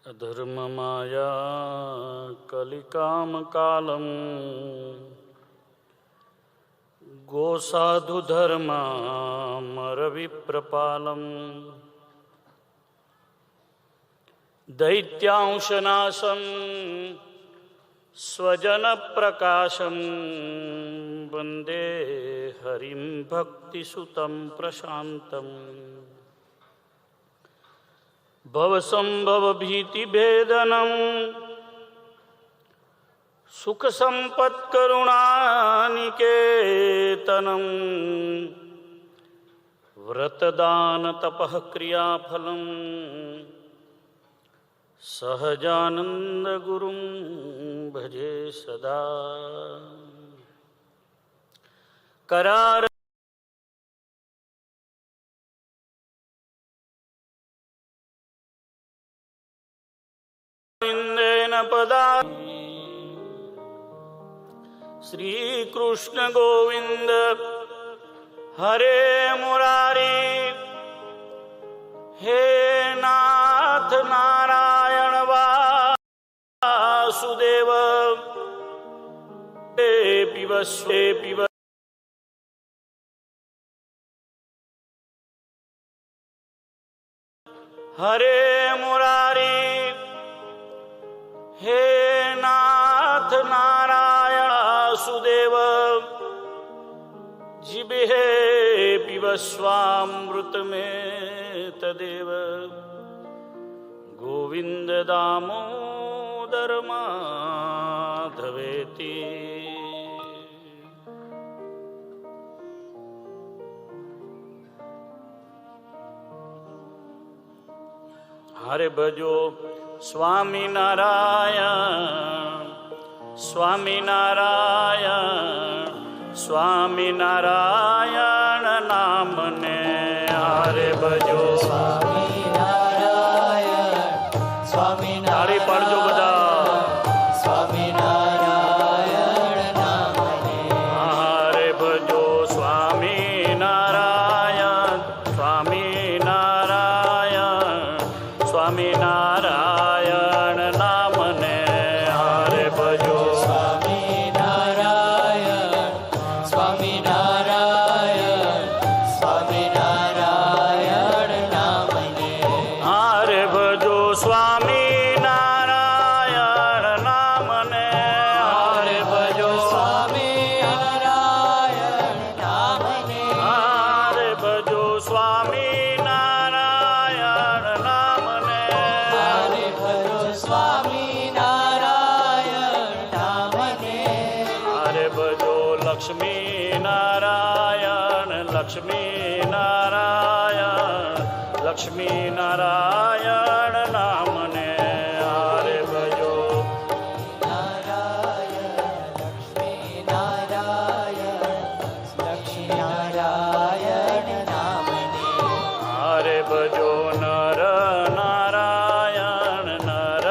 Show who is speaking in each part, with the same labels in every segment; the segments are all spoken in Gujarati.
Speaker 1: અધર્મમાયા કલિકામકાલમ ગોસાધુ ધર્મામરવિપ્રપાલમ દૈત્યાંશનાશમ સ્વજન પ્રકાશમ વંદે હરિમ ભક્તિસુતમ પ્રશાંતમ ભવસંભવ ભીતિભેદનમ સુખ સંપત કરુણાનિકેતનમ વ્રતદાન તપઃ ક્રિયાફલમ સહજાનંદ ગુરુમ ભજે સદા કરાર પદા શ્રી કૃષ્ણ ગોવિંદ હરે મુરારી હે નાથ નારાયણ વાસુદેવ પીવસ્વે પીવ હરે મુરારી હે નાથ નારાયણ વાસુદેવ જીભે પીવસ્વામૃત મેં તદેવ ગોવિંદ દામોદર માધવેતી. હરે ભજો સ્વામિનારાયણ સ્વામિનારાયણ સ્વામિનારાયણ નામને હરે ભજો સ્વામિનારાયણ સ્વામિનારાયણ પાડજો બધા સ્વામિનારાયણ નામને હરે ભજો સ્વામિનારાયણ સ્વામિનારાયણ સ્વામિનારાયણ નામને હરે ભજો સ્વામિનારાયણ સ્વામિનારાયણ સ્વામિનારાયણ નામને હરે ભજો સ્વામિનારાયણ નામને હરે ભજો સ્વામિનારાયણ નામને હરે ભજો સ્વામિનારાયણ નામને હરે ભજો સ્વામિનારાયણ નામને હરે ભજો લક્ષ્મીનારાયણ લક્ષ્મીનારાયણ લક્ષ્મીનારાયણ નામને હરે ભજો લક્ષ્મીનારાયણ નામને હરે ભજો નર નારાયણ નર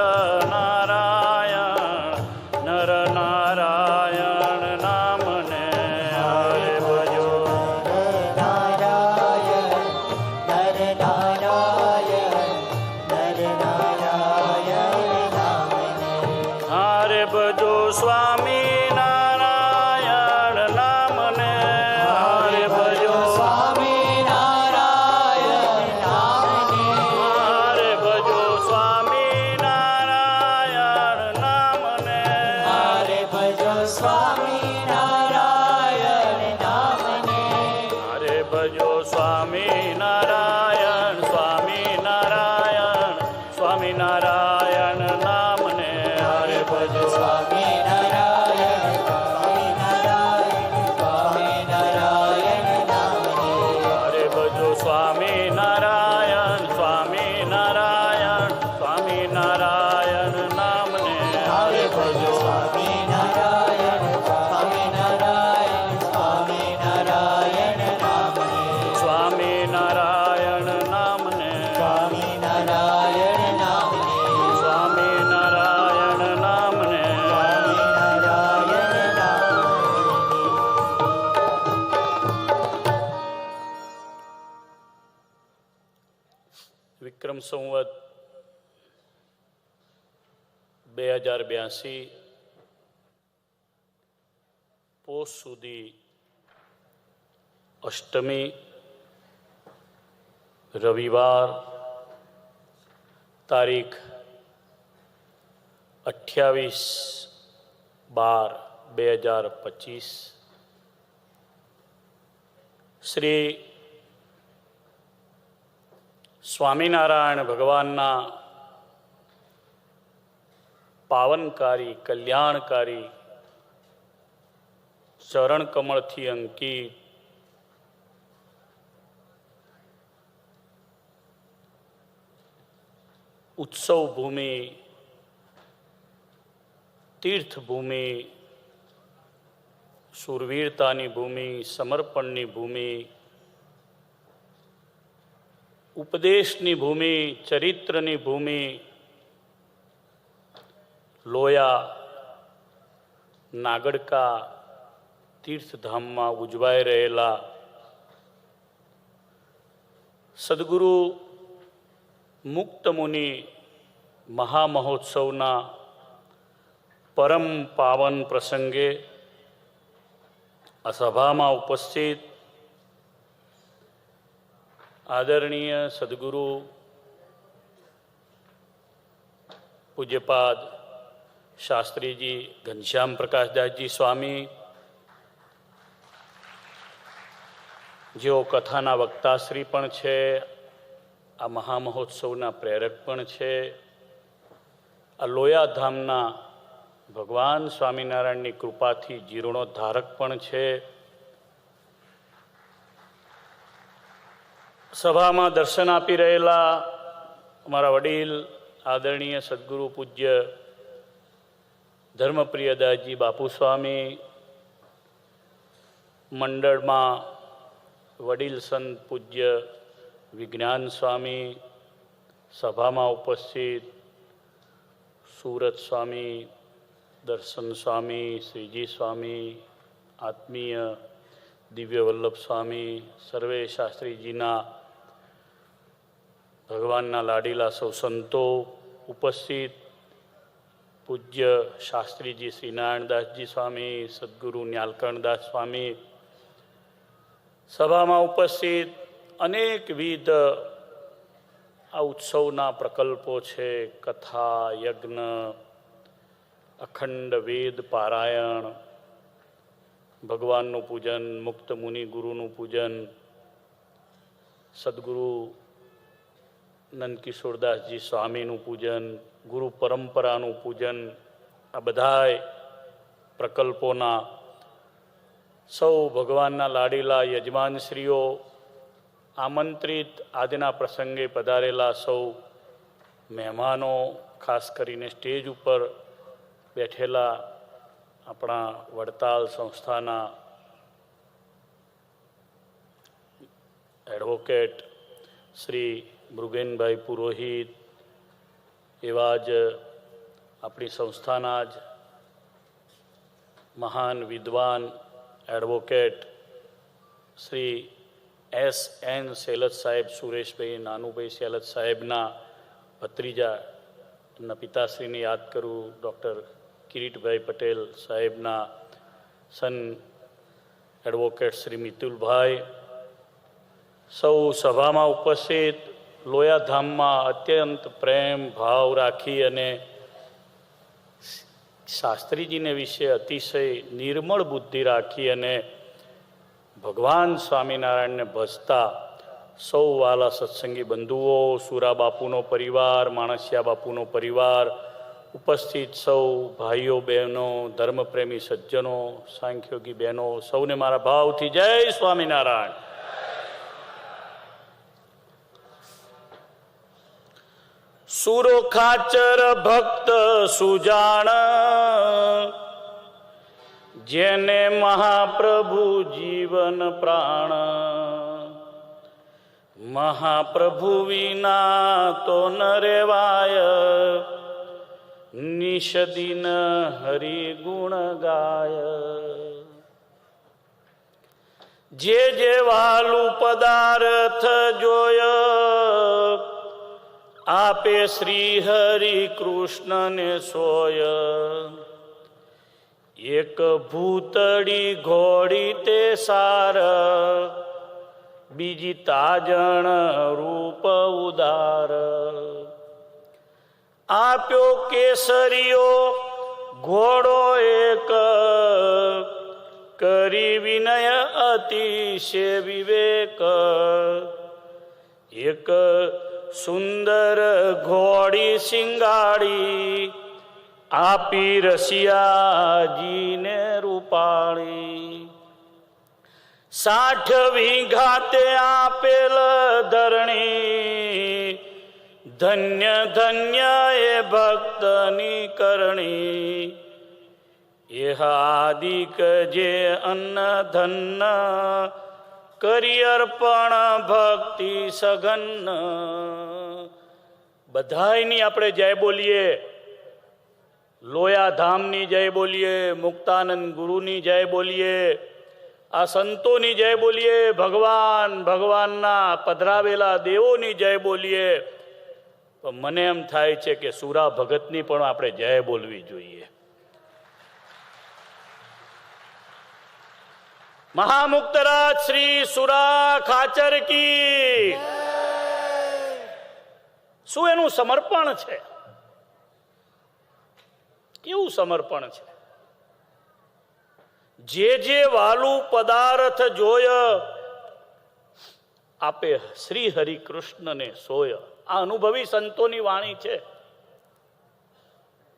Speaker 1: નારાયણ નર નારાયણ નામને હરે ભજો હરે ભજો સ્વામિનારાયણ નામને હરે ભજો સ્વામિનારાયણ નામને હરે ભજો સ્વામિનારાયણ નામને હરે ભજો સ્વામિનારાયણ નામને હરે ભજો સ્વામિનારાયણ સ્વામિનારાયણ સ્વામિનારાયણ નામને હરે ભજો સ્વામિનારાયણ સ્વામિનારાયણ નામને હરે ભજો સ્વામિનારાયણ સ્વામિનારાયણ સ્વામિનારાયણ નામને હરે ભજો સ્વામિનારાયણ સ્વામિનારાયણ સ્વામિનારાયણ નામને સ્વામિનારાયણ નામને સ્વામિનારાયણ નામને સ્વામિનારાયણ નામને સ્વામિનારાયણ નામને વિક્રમ સંવત 2082 પોષ સુધી અષ્ટમી રવિવાર તારીખ 28/12/2025 શ્રી સ્વામિનારાયણ ભગવાનના પાવનકારી કલ્યાણકારી ચરણ કમળથી અંકિત ઉત્સવ ભૂમિ, તીર્થભૂમિ, શૂરવીરતાની ભૂમિ, સમર્પણની ભૂમિ, ઉપદેશની ભૂમિ, ચરિત્રની ભૂમિ, લોયા નાગડકા તીર્થધામમાં ઉજવાઈ રહેલા સદગુરુ મુક્ત મુનિ મહામહોત્સવના પરમ પાવન પ્રસંગે આ સભામાં ઉપસ્થિત આદરણીય સદગુરુ પૂજ્યપાદ શાસ્ત્રીજી ઘનશ્યામ પ્રકાશદાસજી સ્વામી, જેઓ કથાના વક્તાશ્રી પણ છે, આ મહામહોત્સવના પ્રેરક પણ છે, આ લોયાધામના ભગવાન સ્વામિનારાયણની કૃપાથી જીર્ણોદ્ધારક પણ છે, સભામાં દર્શન આપી રહેલા અમારા વડીલ આદરણીય સદગુરુ પૂજ્ય ધર્મપ્રિયદાસજી બાપુ સ્વામી, મંડળમાં વડીલ સંત પૂજ્ય વિજ્ઞાન સ્વામી, સભામાં ઉપસ્થિત સુરત સ્વામી, દર્શન સ્વામી, શ્રીજી સ્વામી, આત્મીય દિવ્ય વલ્લભ સ્વામી, સર્વે શાસ્ત્રીજીના ભગવાનના લાડીલા સૌ સંતો ઉપસ્થિત, પૂજ્ય શાસ્ત્રીજી શ્રી નારાયણદાસજી સ્વામી, સદગુરુ ન્યાલકર્ણદાસ સ્વામી, સભામાં ઉપસ્થિત અનેકવિધ આ ઉત્સવના પ્રકલ્પો છે, કથા, યજ્ઞ, અખંડ વેદ પારાયણ, ભગવાનનું પૂજન, મુક્ત મુનિ ગુરુનું પૂજન, સદગુરુ નંદકિશોરદાસજી સ્વામીનું પૂજન, ગુરુ પરંપરાનું પૂજન, આ બધાય પ્રકલ્પોના સૌ ભગવાનના લાડીલા યજમાનશ્રીઓ, આમંત્રિત આજના પ્રસંગે પધારેલા સૌ મહેમાનો, ખાસ કરીને સ્ટેજ ઉપર બેઠેલા આપણા વડતાલ સંસ્થાના એડવોકેટ શ્રી મૃગેનભાઈ પુરોહિત, એવા જ આપણી સંસ્થાના જ મહાન વિદ્વાન એડવોકેટ શ્રી S.N. સેલત સાહેબ, સુરેશભાઈ નાનુભાઈ સેલત સાહેબના ભત્રીજા, એમના પિતાશ્રીને યાદ કરું, ડૉક્ટર કિરીટભાઈ પટેલ સાહેબના સન એડવોકેટ શ્રી મિતુલભાઈ, સૌ સભામાં ઉપસ્થિત લોયાધામમાં અત્યંત પ્રેમ ભાવ રાખી અને શાસ્ત્રીજીને વિશે અતિશય નિર્મળ બુદ્ધિ રાખી અને ભગવાન સ્વામિનારાયણને ભજતા સૌ વાલા સત્સંગી બંધુઓ, સુરા બાપુનો પરિવાર, માણસિયા બાપુનો પરિવાર, ઉપસ્થિત સૌ ભાઈઓ બહેનો, ધર્મપ્રેમી સજ્જનો, સાંખ્યોગી બહેનો, સૌને મારા ભાવથી જય સ્વામિનારાયણ. સુરો ખાચર ભક્ત સુજાણ, જેને મહાપ્રભુ જીવન પ્રાણ, મહાપ્રભુ વિના તો ન રેવાય, નિષદિન હરિ ગુણ ગાય. જે વાલું પદાર્થ જોય, આપે શ્રી હરિ કૃષ્ણને સોય, એક ભૂતડી ઘોડી તે સાર, બીજી તાજણ રૂપ ઉદાર. આપ્યો કેસરીઓ ઘોડો એક, કરી વિનય અતિશય વિવેક. એક સુંદર ઘોડી સિંગાડી, આપી રસિયાજીને રૂપાળી. 60 વીઘા તે આપેલ ધરણી, ધન્ય ધન્ય એ ભક્તની કરણી. એહાદિક જે અન્ન ધન, કરી અર્પણ ભક્તિ સઘન. બધાયની આપણે જય બોલીએ. લોયા ધામની જય બોલીએ, મુક્તાનંદ ગુરુની જય બોલીએ, આ સંતોની જય બોલીએ, ભગવાનના પધરાવેલા દેવોની જય બોલીએ. તો મને એમ થાય છે કે સુરા ભગતની પણ આપણે જય બોલવી જોઈએ. મહામુક્તરાજ શ્રી સુરા ખાચર કી. શું એનું સમર્પણ છે, કેવું સમર્પણ છે. જે વાલું પદાર્થ જોય, આપે શ્રી હરિ કૃષ્ણને સોય. આ અનુભવી સંતોની વાણી છે.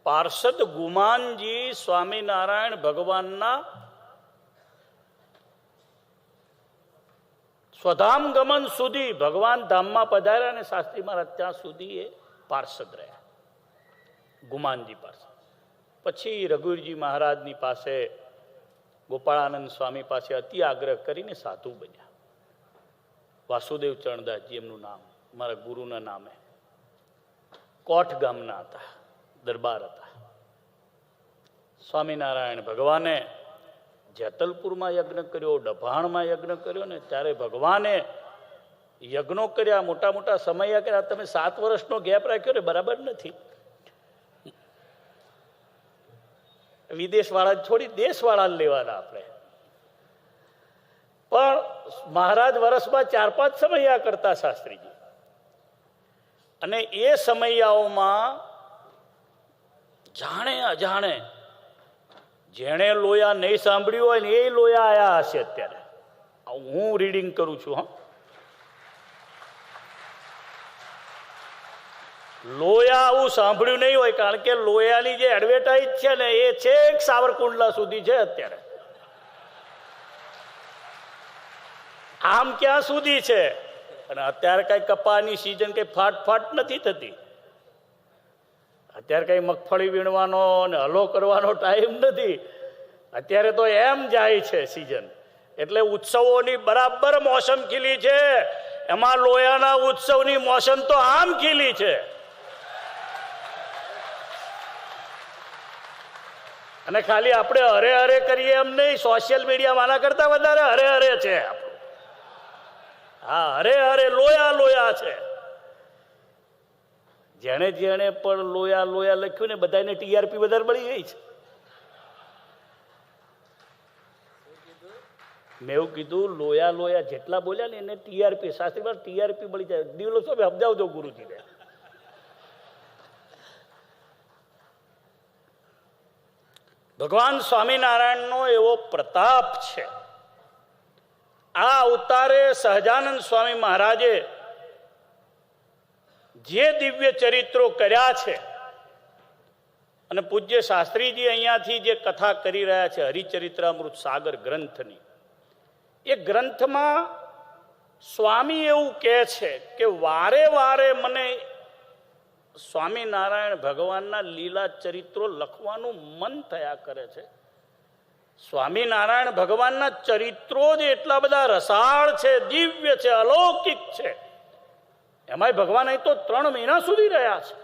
Speaker 1: પાર્ષદ ગુમાનજી સ્વામિનારાયણ ભગવાનના સ્વધામ ગમન સુધી, ભગવાન ધામમાં પધાર્યા અને શાસ્ત્રી મહારાજ ત્યાં સુધી એ પાર્ષદ રહ્યા, ગુમાનજી પાર્ષદ. પછી રઘુવીરજી મહારાજની પાસે, ગોપાળાનંદ સ્વામી પાસે અતિ આગ્રહ કરીને સાધુ બન્યા. વાસુદેવ ચરણદાસજી એમનું નામ, મારા ગુરુના નામે. કોઠ ગામના હતા, દરબાર હતા. સ્વામિનારાયણ ભગવાને જેતલપુરમાં યજ્ઞ કર્યો, ડભાણમાં યજ્ઞ કર્યો ને ત્યારે ભગવાને યજ્ઞો કર્યા, મોટા મોટા સમય કર્યા. તમે 7 વર્ષનો ગેપ રાખ્યો ને બરાબર નથી. વિદેશવાળા છોડી દેશવાળા લેવાના આપણે. પણ મહારાજ વર્ષમાં 4-5 સમયા કરતા શાસ્ત્રીજી. અને એ સમયાઓમાં જાણે અજાણે જેણે લોયા નહીં સાંભળ્યું હોય ને એ લોયા આયા હશે. અત્યારે હું રીડિંગ કરું છું. લોયા આવું સાંભળ્યું નહીં હોય, કારણ કે લોયાની જે એડવર્ટાઇઝ છે ને એ છેક સાવરકુંડલા સુધી છે. અત્યારે આમ ક્યાં સુધી છે. અને અત્યારે કઈ કપાની સિઝન કઈ ફાટ નથી થતી. અત્યારે કઈ મગફળી વીણવાનો ને હલો કરવાનો ટાઈમ નથી. અત્યારે તો એમ જાય છે સિઝન. એટલે ઉત્સવોની બરાબર મોસમ ખીલી છે. એમાં લોયાના ઉત્સવની મોસમ તો આમ ખીલી છે. અને ખાલી આપણે હરે હરે કરીએ એમ નહીં, સોશિયલ મીડિયામાં આના કરતા વધારે હરે હરે છે આપણું. હા, હરે હરે લોયા છે. જેણે પણ લોયા લખ્યું ને બધાને ટીઆરપી વધારે મળી ગઈ છે. મેં એવું કીધું, લોયા જેટલા બોલ્યા ને એને ટીઆરપી, શાસ્ત્રી ટીઆરપી મળી જાય. દિવલો શું સમજાવજો ગુરુજીને. ભગવાન સ્વામિનારાયણનો એવો પ્રતાપ છે. આ અવતારે સહજાનંદ સ્વામી મહારાજે જે દિવ્ય ચરિત્રો કર્યા છે, અને પૂજ્ય શાસ્ત્રીજી અહીંયાથી જે કથા કરી રહ્યા છે હરિચરિત્રામૃત સાગર ગ્રંથની, એ ગ્રંથમાં સ્વામી એવું કહે છે કે વારે વારે મને સ્વામિનારાયણ ભગવાનના લીલા ચરિત્રો લખવાનું મન થયા કરે છે. સ્વામિનારાયણ ભગવાનના ચરિત્રો જ એટલા બધા રસાળ છે, દિવ્ય છે, અલૌકિક છે. એમાંય ભગવાન અહીં તો 3 મહિના સુધી રહ્યા છે.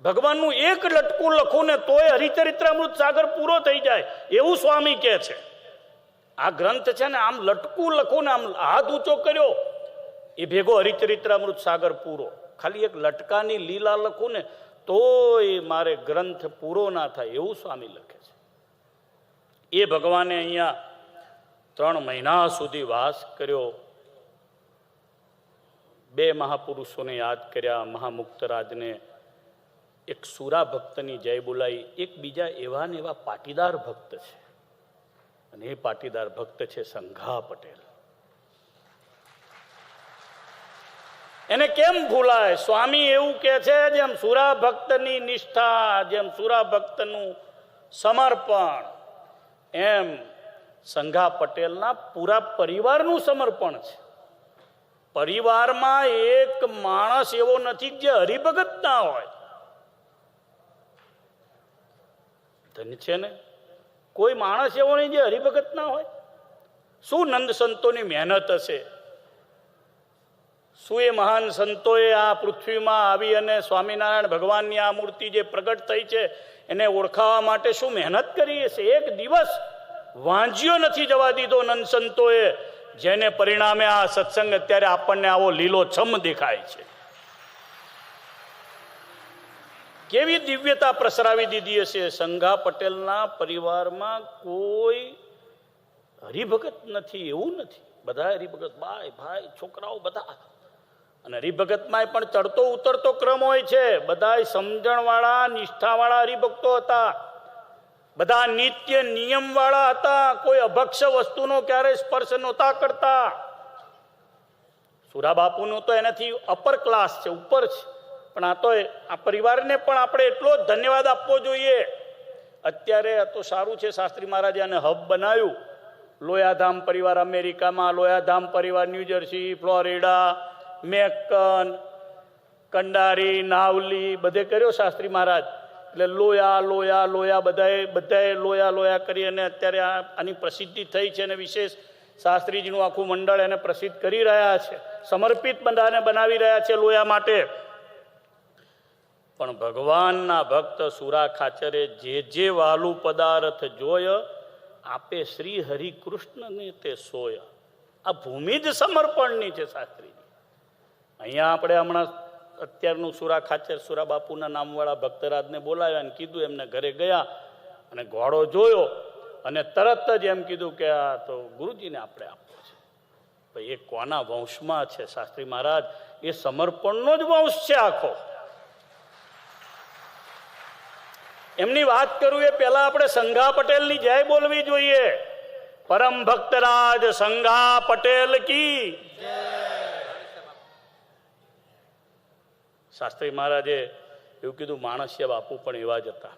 Speaker 1: ભગવાનનું એક લટકું લખું ને તોય હરિચરિત્રામૃત સાગર પૂરો થઈ જાય એવું સ્વામી કહે છે. આ ગ્રંથ છે ને આમ લટકું લખું ને આમ હાથ ઊંચો કર્યો એ ભેગો હરિચરિત્રામૃત સાગર પૂરો. ખાલી એક લટકાની લીલા લખું ને તોય મારે ગ્રંથ પૂરો ના થાય એવું સ્વામી લખે છે. એ ભગવાને અહીંયા 3 મહિના સુધી વાસ કર્યો. 2 મહાપુરુષોને યાદ કર્યા, મહામુક્તરાજને, એક સુરા ભક્તની જય બોલાઈ, એક બીજા એવા ને એવા પાટીદાર ભક્ત છે, અને એ પાટીદાર ભક્ત છે સંઘા પટેલ. એને કેમ ભૂલાય? સ્વામી એવું કે છે, જેમ સુરા ભક્તની નિષ્ઠા, જેમ સુરા ભક્તનું સમર્પણ, એમ સંઘા પટેલના પૂરા પરિવારનું સમર્પણ છે. પરિવારમાં એક માણસ એવો નથી જે હરિભગત ના હોય. ધન્ય છે ને, કોઈ માણસ એવો નહીં જે હરિભગત ના હોય. શું નંદ સંતોની મહેનત હશે, શું એ મહાન સંતોએ આ પૃથ્વીમાં આવી અને સ્વામિનારાયણ ભગવાનની આ મૂર્તિ જે પ્રગટ થઈ છે એને ઓળખાવા માટે શું મહેનત કરી હશે. એક દિવસ વાંજ્યો નથી જવા દીધો નંદ સંતોએ, જેને પરિણામે આ સત્સંગ અત્યારે આપણને આવો લીલોછમ દેખાય છે. કેવી દિવ્યતા પ્રસરાવી દીધી હશે. સંઘા પટેલના પરિવારમાં કોઈ હરિભગત નથી એવું નથી, બધા હરિભગત, ભાઈ ભાઈ છોકરાઓ બધા. અને હરિભગતમાં પણ ચડતો ઉતરતો ક્રમ હોય છે. બધા સમજણવાળા નિષ્ઠાવાળા હરિભક્તો હતા, બધા નિત્ય નિયમવાળા હતા, કોઈ અભક્ષ વસ્તુનો ક્યારેય સ્પર્શ નહોતા કરતા. સુરા બાપુનું તો એનાથી અપર ક્લાસ છે, ઉપર છે, પણ આ તો આ પરિવારને પણ આપણે એટલો જ ધન્યવાદ આપવો જોઈએ. અત્યારે તો સારું છે, શાસ્ત્રી મહારાજે આને હબ બનાવ્યું. લોયાધામ પરિવાર અમેરિકામાં, લોયાધામ પરિવાર ન્યૂજર્સી, ફ્લોરિડા, મેકન, કંડારી, નાવલી બધે કર્યો શાસ્ત્રી મહારાજ. એટલે લોયા લોયા લોયા બધાએ લોયા લોયા કરી અને અત્યારે આની પ્રસિદ્ધિ થઈ છે. અને વિશેષ શાસ્ત્રીજીનું આખું મંડળ એને પ્રસિદ્ધ કરી રહ્યા છે, સમર્પિત બધાને બનાવી રહ્યા છે લોયા માટે. પણ ભગવાનના ભક્ત સુરા ખાચરે જે વાલું પદાર્થ જોય, આપે શ્રી હરિ કૃષ્ણને તે સોય. આ ભૂમિ જ સમર્પણની છે શાસ્ત્રીજી. અહીંયા આપણે હમણાં અત્યારનું સુરા ખાચર, સુરા બાપુના નામવાળા ભક્તરાજને બોલાવ્યા અને કીધું, એમને ઘરે ગયા અને ઘોડો જોયો અને તરત જ એમ કીધું કે આ તો ગુરુજીને આપણે આપવો છે. ભાઈ એ કોના વંશમાં છે શાસ્ત્રી મહારાજ? એ સમર્પણનો જ વંશ છે આખો. એમની વાત કરું એ પહેલા આપણે સંઘા પટેલની જય બોલવી જોઈએ. પરમ ભક્તરાજ સંઘા પટેલ કી જય. શાસ્ત્રી મહારાજે એવું કીધું, માણસિયા બાપુ પણ એવા જ હતા.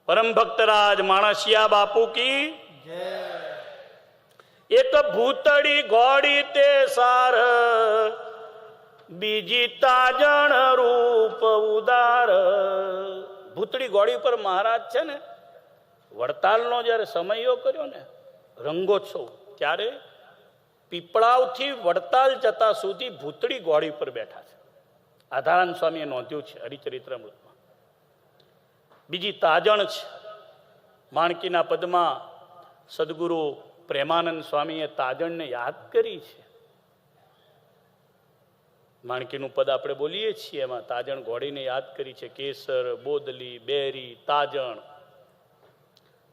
Speaker 1: પરમ ભક્તરાજ માણસિયા બાપુ કી જય. એક ભૂતળી ઘોડી તે સાર, બીજી તાજણ રૂપ ઉદાર. ભૂતળી ઘોડી પર મહારાજ છે ને, વડતાલનો જયારે સમયો કર્યો ને રંગોત્સવ, ત્યારે પીપળાવથી વડતાલ જતા સુધી ભૂતળી ઘોડી પર બેઠા છે. આધારાનંદ સ્વામીએ નોંધ્યું છે હરિચરિત્રામૃતમાં. બીજી તાજણ છે. માણકીના પદમાં સદગુરુ પ્રેમાનંદ સ્વામીએ તાજણને યાદ કરી છે. માણકીનું પદ આપણે બોલીએ છીએ, એમાં તાજણ ઘોડીને યાદ કરી છે. કેસર, બોદલી, બેરી, તાજણ.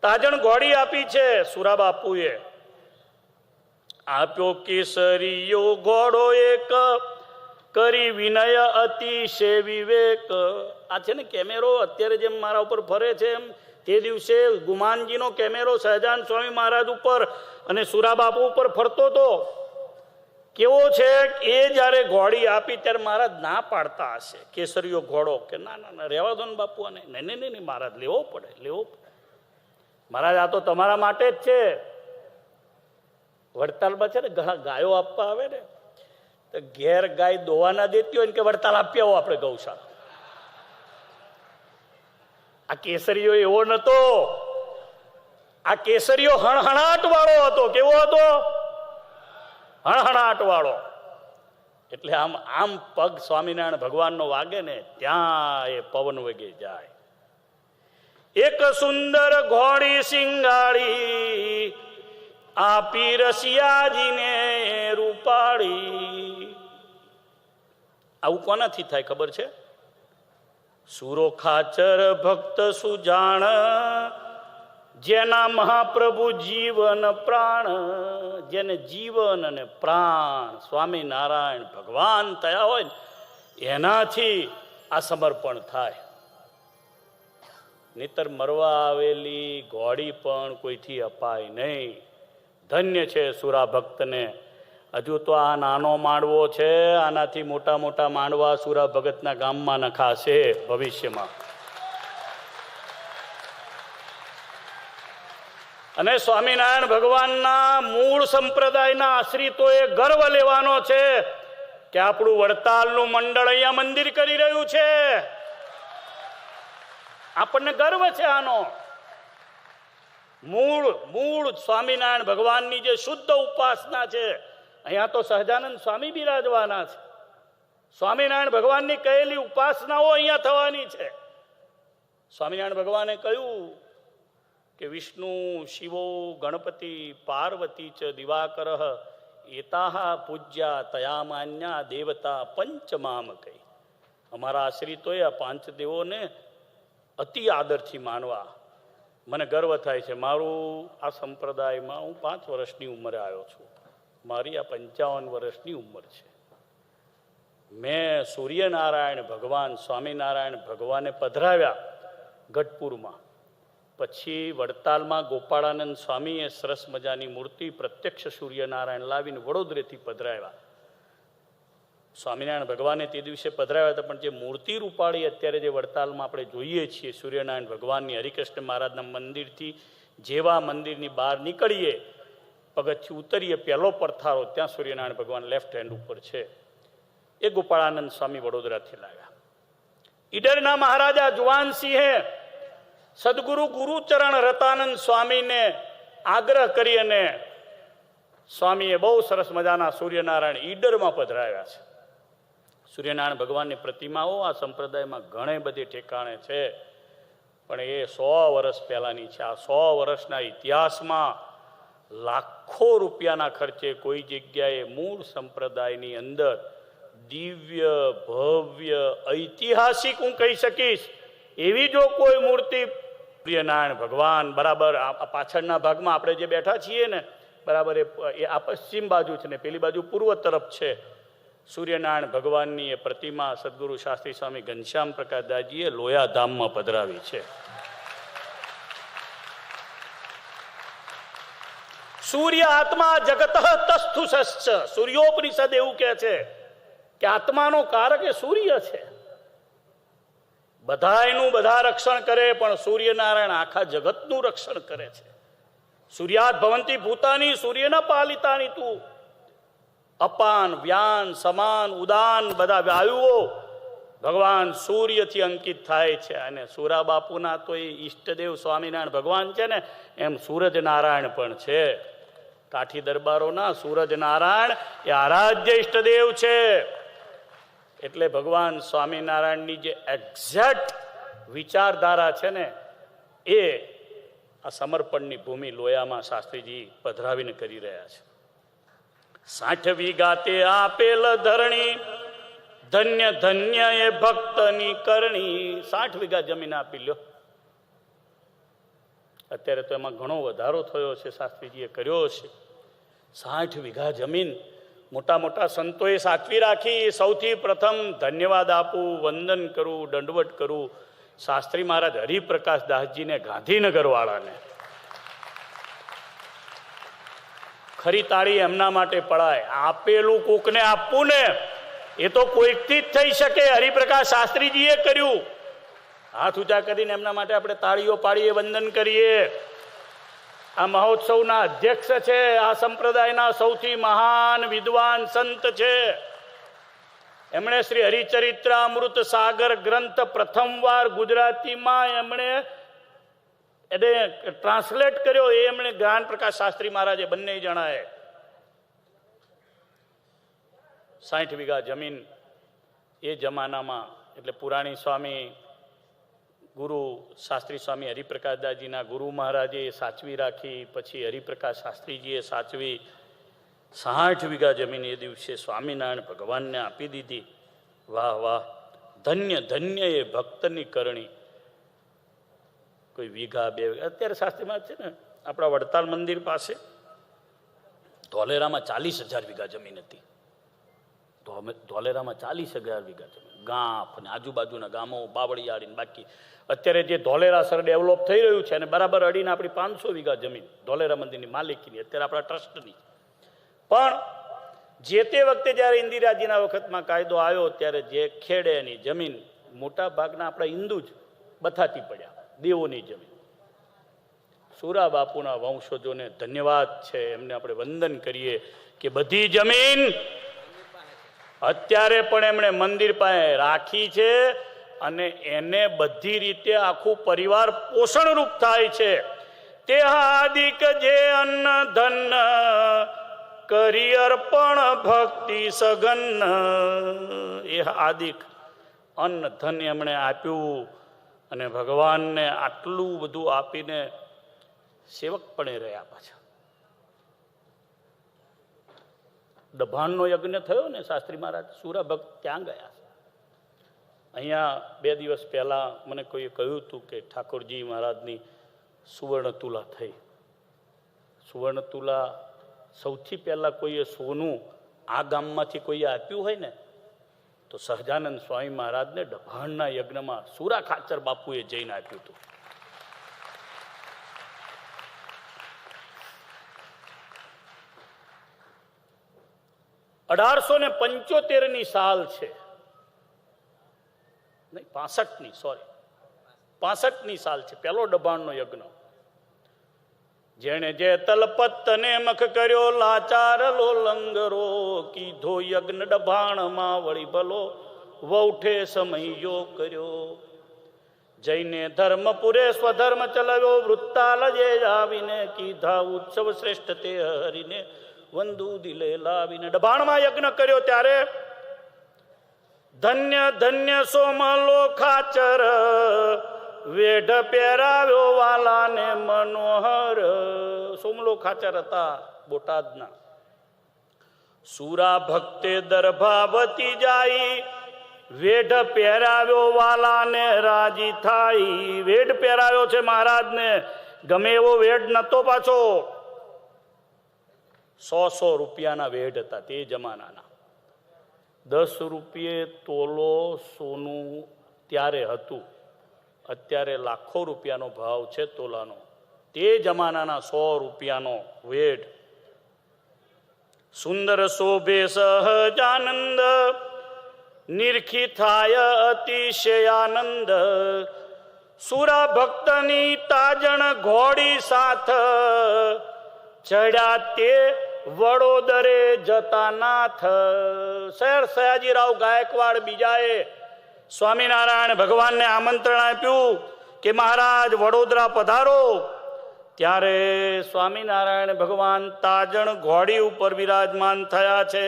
Speaker 1: તાજણ ઘોડી આપી છે સુરા બાપુએ. આપ્યો કેસરીયો ઘોડો એક, કરી વિનય અતિશય વિવેક. આ છે ને કેમેરો અત્યારે જેમ મારા ઉપર ફરે છે, એમ તે દિવસે ગુમાનજીનો કેમેરો સહજાનંદ સ્વામી મહારાજ ઉપર અને સુરા બાપુ ઉપર ફરતો હતો. કેવો છે? એ જયારે ઘોડી આપી ત્યારે મહારાજ ના પાડતા હશે, કેસરીયો ઘોડો, કે ના ના ના રહેવા દો ને બાપુ, અને નહીં નહીં નહીં મહારાજ લેવો પડે, લેવો પડે. મહારાજ આ તો તમારા માટે જ છે. વડતાલમાં છે ને ઘણા ગાયો આપવા આવે ને, તો ઘેર ગાય દોવા ના દેતી હોય ને કે વડતાલ આપી આવો આપણે ગૌશાળા. આ કેસરીયો એવો નતો. આ કેસરીયો હણહણાટ વાળો હતો. કેવો હતો? હણહણાટ વાળો. એટલે આમ આમ પગ સ્વામિનારાયણ ભગવાનનો વાગે ને ત્યાં એ પવન વગે જાય. એક સુંદર ઘોડી સિંગાળી, આપી રસિયાજીને રૂપાળી. આવું કોનાથી થાય ખબર છે? સુરો ખાચર ભક્ત સુજાણ, જેના મહાપ્રભુ જીવન પ્રાણ, જેને જીવન અને પ્રાણ સ્વામિનારાયણ ભગવાન થયા હોય ને એનાથી આ સમર્પણ થાય. નહીતર મરવા આવેલી ઘોડી પણ કોઈથી અપાય નહીં. ધન્ય છે સુરા ભક્તને. હજુ તો આ નાનો માંડવો છે, આનાથી મોટા મોટા માંડવા સુરા ભગતના ગામમાં નખાશે ભવિષ્યમાં. અને સ્વામિનારાયણ ભગવાનના મૂળ સંપ્રદાયના આશ્રિતોએ ગર્વ લેવાનો છે કે આપણું વડતાલનું મંડળ અહીંયા મંદિર કરી રહ્યું છે. આપણને ગર્વ છે આનો. મૂળ સ્વામિનારાયણ ભગવાનની જે શુદ્ધ ઉપાસના છે, અહીંયા તો સહજાનંદ સ્વામી બિરાજવાના છે. સ્વામિનારાયણ ભગવાનની કહેલી ઉપાસનાઓ અહીંયા થવાની છે. સ્વામિનારાયણ ભગવાને કહ્યું કે વિષ્ણુ શિવો ગણપતિ પાર્વતી ચ દિવાકર એતાહા પૂજ્યા તયા માન્યા દેવતા પંચમામ કહી. અમારા આશ્રિતોએ આ પાંચ દેવોને અતિ આદરથી માનવા. મને ગર્વ થાય છે. મારું આ સંપ્રદાયમાં હું 5 વર્ષની ઉંમરે આવ્યો છું. મારી આ 55 વર્ષની ઉંમર છે. મેં સૂર્યનારાયણ ભગવાન સ્વામિનારાયણ ભગવાને પધરાવ્યા ગઢપુરમાં. પછી વડતાલમાં ગોપાળાનંદ સ્વામીએ સરસ મજાની મૂર્તિ પ્રત્યક્ષ સૂર્યનારાયણ લાવીને વડોદરેથી પધરાવ્યા. સ્વામિનારાયણ ભગવાને તે દિવસે પધરાવ્યા હતા, પણ જે મૂર્તિ રૂપાળી અત્યારે જે વડતાલમાં આપણે જોઈએ છીએ સૂર્યનારાયણ ભગવાનની, હરિકૃષ્ણ મહારાજના મંદિરથી જેવા મંદિરની બહાર નીકળીએ, પગથિયું ઉતરીએ, પહેલો પડથારો ત્યાં સૂર્યનારાયણ ભગવાન લેફ્ટ હેન્ડ ઉપર છે. એ ગોપાળાનંદ સ્વામી વડોદરાથી લાવ્યા. ઈડરના મહારાજા જુવાનસિંહે સદગુરુ ગુરુચરણ રતાનંદ સ્વામીને આગ્રહ કરી અને સ્વામીએ બહુ સરસ મજાના સૂર્યનારાયણ ઈડરમાં પધરાવ્યા છે. સૂર્યનારાયણ ભગવાનની પ્રતિમાઓ આ સંપ્રદાયમાં ઘણે બધી ઠેકાણે છે, પણ એ 100 વર્ષ પહેલાની છે. આ 100 વર્ષના ઇતિહાસમાં લાખો રૂપિયાના ખર્ચે કોઈ જગ્યાએ મૂળ સંપ્રદાયની અંદર દિવ્ય ભવ્ય ઐતિહાસિક હું કહી શકીશ એવી જો કોઈ મૂર્તિ સૂર્યનારાયણ ભગવાન બરાબર આ પાછળના ભાગમાં આપણે જે બેઠા છીએ ને, બરાબર એ આ પશ્ચિમ બાજુ છે ને પેલી બાજુ પૂર્વ તરફ છે. સૂર્યનારાયણ ભગવાનની એ પ્રતિમા સદગુરુ શાસ્ત્રી સ્વામી ઘનશ્યામ પ્રકાશદાસજીએ લોયાધામમાં પધરાવી છે. સૂર્ય આત્મા જગત તસ્થુષશ્ચ. સૂર્યોપનિષદ એવું કહે છે કે આત્માનો કારક એ સૂર્ય છે. બધાયનું બધા રક્ષણ કરે, પણ સૂર્યનારાયણ આખા જગતનું રક્ષણ કરે છે. સૂર્યાત ભવંતી ભૂતાની સૂર્યના પાલિતાની તું. અપાન વ્યાન સમાન ઉદાન બધા વાયુઓ ભગવાન સૂર્યથી અંકિત થાય છે. અને સુરા બાપુના તો એ ઈષ્ટદેવ સ્વામિનારાયણ ભગવાન છે ને, એમ સૂરજનારાયણ પણ છે. કાઠી દરબારોના સૂરજનારાયણ એ આરાધ્ય ઈષ્ટદેવ છે. એટલે ભગવાન સ્વામિનારાયણની જે એક્ઝેક્ટ વિચારધારા છે ને, એ આ સમર્પણની ભૂમિ લોયામાં શાસ્ત્રીજી પધરાવીને કરી રહ્યા છે. 60 વીઘા તે આપેલ ધરણી, ધન્ય ધન્ય એ ભક્તની કરણી. 60 વીઘા જમીન આપી લ્યો. અત્યારે તો એમાં ઘણો વધારો થયો છે, શાસ્ત્રીજીએ કર્યો છે. 60 વીઘા જમીન મોટા મોટા સંતોએ સાચવી રાખી. સૌથી પ્રથમ ધન્યવાદ આપું, વંદન કરું, દંડવટ કરું શાસ્ત્રી મહારાજ હરિપ્રકાશ દાસજીને, ગાંધીનગર વાળાને. ખરી તાળી એમના માટે પડાય. આપેલું કોકને આપવું ને એ તો કોઈકથી જ થઈ શકે. હરિપ્રકાશ શાસ્ત્રીજીએ કર્યું. હાથ ઊંચા કરીને એમના માટે આપણે તાળીઓ પાડીએ, વંદન કરીએ. આ મહોત્સવના અધ્યક્ષ છે, આ સંપ્રદાયના સૌથી મહાન વિદ્વાન સંત છે. એમણે શ્રી હરિચરિત્ર અમૃત સાગર ગ્રંથ પ્રથમવાર ગુજરાતીમાં એમણે એને ટ્રાન્સલેટ કર્યો. એ એમણે જ્ઞાન પ્રકાશ શાસ્ત્રી મહારાજે બંને જણાએ. 60 વીઘા જમીન એ જમાનામાં, એટલે પુરાણી સ્વામી ગુરુ શાસ્ત્રી સ્વામી હરિપ્રકાશદાસજીના ગુરુ મહારાજે સાચવી રાખી. પછી હરિપ્રકાશ શાસ્ત્રીજીએ સાચવી. 60 વીઘા જમીન એ દિવસે સ્વામિનારાયણ ભગવાનને આપી દીધી. વાહ વાહ, ધન્ય ધન્ય એ ભક્તની કરણી. કોઈ વીઘા બે વીઘા, અત્યારે શાસ્ત્રીમાં છે ને આપણા વડતાલ મંદિર પાસે ધોલેરામાં 40,000 વીઘા જમીન હતી. ધોલેરામાં 40,000 વીઘા જમીન, ગાંફ અને આજુબાજુના ગામો, બાવળિયાળી બાકી. અત્યારે જે ધોલેરા સર ડેવલપ થઈ રહ્યું છે અને બરાબર અડીને આપણી 500 વીઘા જમીન ધોલેરા મંદિરની માલિકીની, અત્યારે આપણા ટ્રસ્ટની. પણ જે તે વખતે જ્યારે ઇન્દિરાજીના વખતમાં કાયદો આવ્યો ત્યારે જે ખેડેની જમીન મોટા ભાગના આપણા હિન્દુ જ બથાતી પડ્યા, દેવોની જમીન. સુરા બાપુના વંશજોને ધન્યવાદ છે, એમને આપણે વંદન કરીએ કે બધી જમીન અત્યારે પણ એમણે મંદિર પાસે રાખી છે અને એને બધી રીતે આખું પરિવાર પોષણરૂપ થાય છે. તે હાદિક જે અન્ન ધન કરી અર્પણ ભક્તિ સઘન, એ આદિક અન્ન ધન એમણે આપ્યું અને ભગવાનને આટલું બધું આપીને સેવક પણ રહ્યા. પાછા દભાણનો યજ્ઞ થયો ને, શાસ્ત્રી મહારાજ સુરા ભક્ત ત્યાં ગયા. અહીંયા 2 દિવસ પહેલા મને કોઈએ કહ્યું હતું કે ઠાકોરજી મહારાજની સુવર્ણ તુલા થઈ. સુવર્ણ તુલા સૌથી પહેલા કોઈએ સોનું આ ગામમાંથી કોઈએ આપ્યું હોય ને તો સહજાનંદ સ્વામી મહારાજને દભાણના યજ્ઞમાં સુરા ખાચર બાપુએ જઈને આપ્યું હતું. ની સાલ છે, નહીં 65ની, સોરી 65ની સાલ છે પહેલો દભાણનો યજ્ઞ. જેણે જે તલપત ને મખ કર્યો લાચાર લો લંગરો, કીધો યજ્ઞ દભાણમાં વળી ભલો વૌઠે સમયો કર્યો. જઈને ધર્મપુરે સ્વધર્મ ચલાવ્યો, વૃત્તાલ જે આવીને કીધા ઉત્સવ શ્રેષ્ઠ તે હરીને વંદુ દિલે લાવીને. દભાણમાં યજ્ઞ કર્યો ત્યારે ધન્ય ધન્ય સોમલો ખાચર, વેઢ પહેરાવ્યો વાલાને મનોહર. સોમલો ખાચર હતા બોટાદના. સુરા ભક્તે દર્ભાવતી જાય, વેઢ પહેરાવ્યો વાલાને રાજી થાય. વેઢ પહેરાવ્યો છે મહારાજને, ગમે એવો વેઢ નતો પાછો. 100 રૂપિયાના વેઢ હતા તે જમાનાના. 10 રૂપિયે તોલો સોનું ત્યારે હતું, અત્યારે લાખો રૂપિયાનો ભાવ છે તોલાનો. તે જમાનાના 100 રૂપિયાનો વેઢ. સુંદર શોભે સહજાનંદ, નિરખી થાય અતિશયાનંદ. સુરા ભક્તની તાજણ ઘોડી સાથ, ચડ્યા તે વડોદરે જતા નાથ. શેર સયાજીરાવ ગાયકવાડ બીજાએ સ્વામિનારાયણ ભગવાનને આમંત્રણ આપ્યું કે મહારાજ વડોદરા પધારો. ત્યારે સ્વામિનારાયણ ભગવાન તાજણ ઘોડી ઉપર વિરાજમાન થયા છે.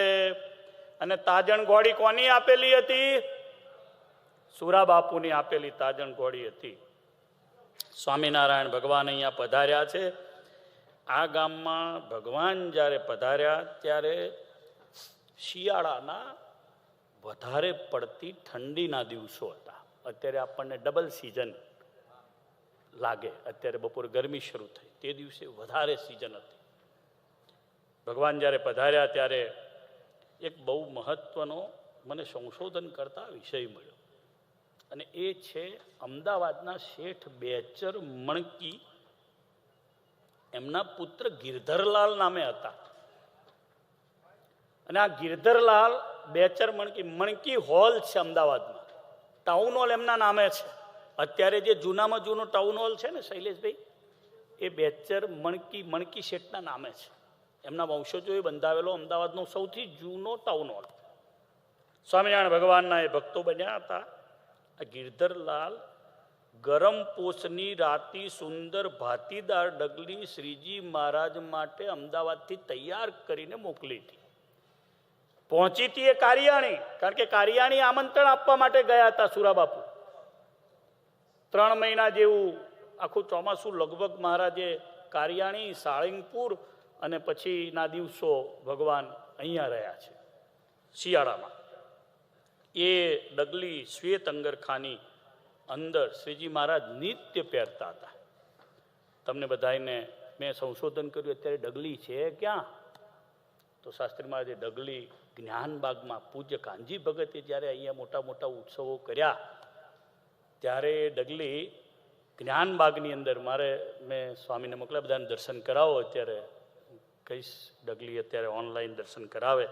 Speaker 1: અને તાજણ ઘોડી કોની આપેલી હતી? સુરા બાપુની આપેલી તાજણ ઘોડી હતી. સ્વામિનારાયણ ભગવાન અહીંયા પધાર્યા છે. આ ગામમાં ભગવાન જ્યારે પધાર્યા ત્યારે શિયાળાના વધારે પડતી ઠંડીના દિવસો હતા. અત્યારે આપણને ડબલ સિઝન લાગે, અત્યારે બપોરે ગરમી શરૂ થઈ, તે દિવસે વધારે સિઝન હતી. ભગવાન જ્યારે પધાર્યા ત્યારે એક બહુ મહત્વનો મને સંશોધન કરતા વિષય મળ્યો, અને એ છે અમદાવાદના શેઠ બેચર મણકી. એમના પુત્ર ગિરધરલાલ નામે હતા. અને આ ગિરધરલાલ બેચર મણકી હોલ છે અમદાવાદમાં, ટાઉન હોલ એમના નામે છે. અત્યારે જે જૂનામાં જૂનો ટાઉન હોલ છે ને શૈલેષભાઈ, એ બેચર મણકી શેઠના નામે છે. એમના વંશજોએ બંધાવેલો અમદાવાદનો સૌથી જૂનો ટાઉન હોલ. સ્વામિનારાયણ ભગવાનના એ ભક્તો બન્યા હતા. આ ગિરધરલાલ ગરમ પોષની રાતી સુંદર ભાતીદાર ડગલી શ્રીજી મહારાજ માટે અમદાવાદથી તૈયાર કરીને મોકલી હતી. પહોંચી હતી એ કારિયાણી, કારણ કે કારિયાણી આમંત્રણ આપવા માટે ગયા હતા સુરાબાપુ. 3 મહિના જેવું આખું ચોમાસું લગભગ મહારાજે કારિયાણી, સાળીંગપુર અને પછીના દિવસો ભગવાન અહીંયા રહ્યા છે શિયાળામાં. એ ડગલી શ્વેત અંગરખાની અંદર શ્રીજી મહારાજ નિત્ય પહેરતા હતા. તમને બધાને મેં સંશોધન કર્યું, અત્યારે ડગલી છે ક્યાં? તો શાસ્ત્રી મહારાજે ડગલી જ્ઞાનબાગમાં પૂજ્ય કાનજી ભગતે જ્યારે અહીંયા મોટા મોટા ઉત્સવો કર્યા ત્યારે એ ડગલી જ્ઞાનબાગની અંદર મેં સ્વામીને મોકલ્યા, બધાને દર્શન કરાવો. અત્યારે કહીશ ડગલી અત્યારે ઓનલાઈન દર્શન કરાવે.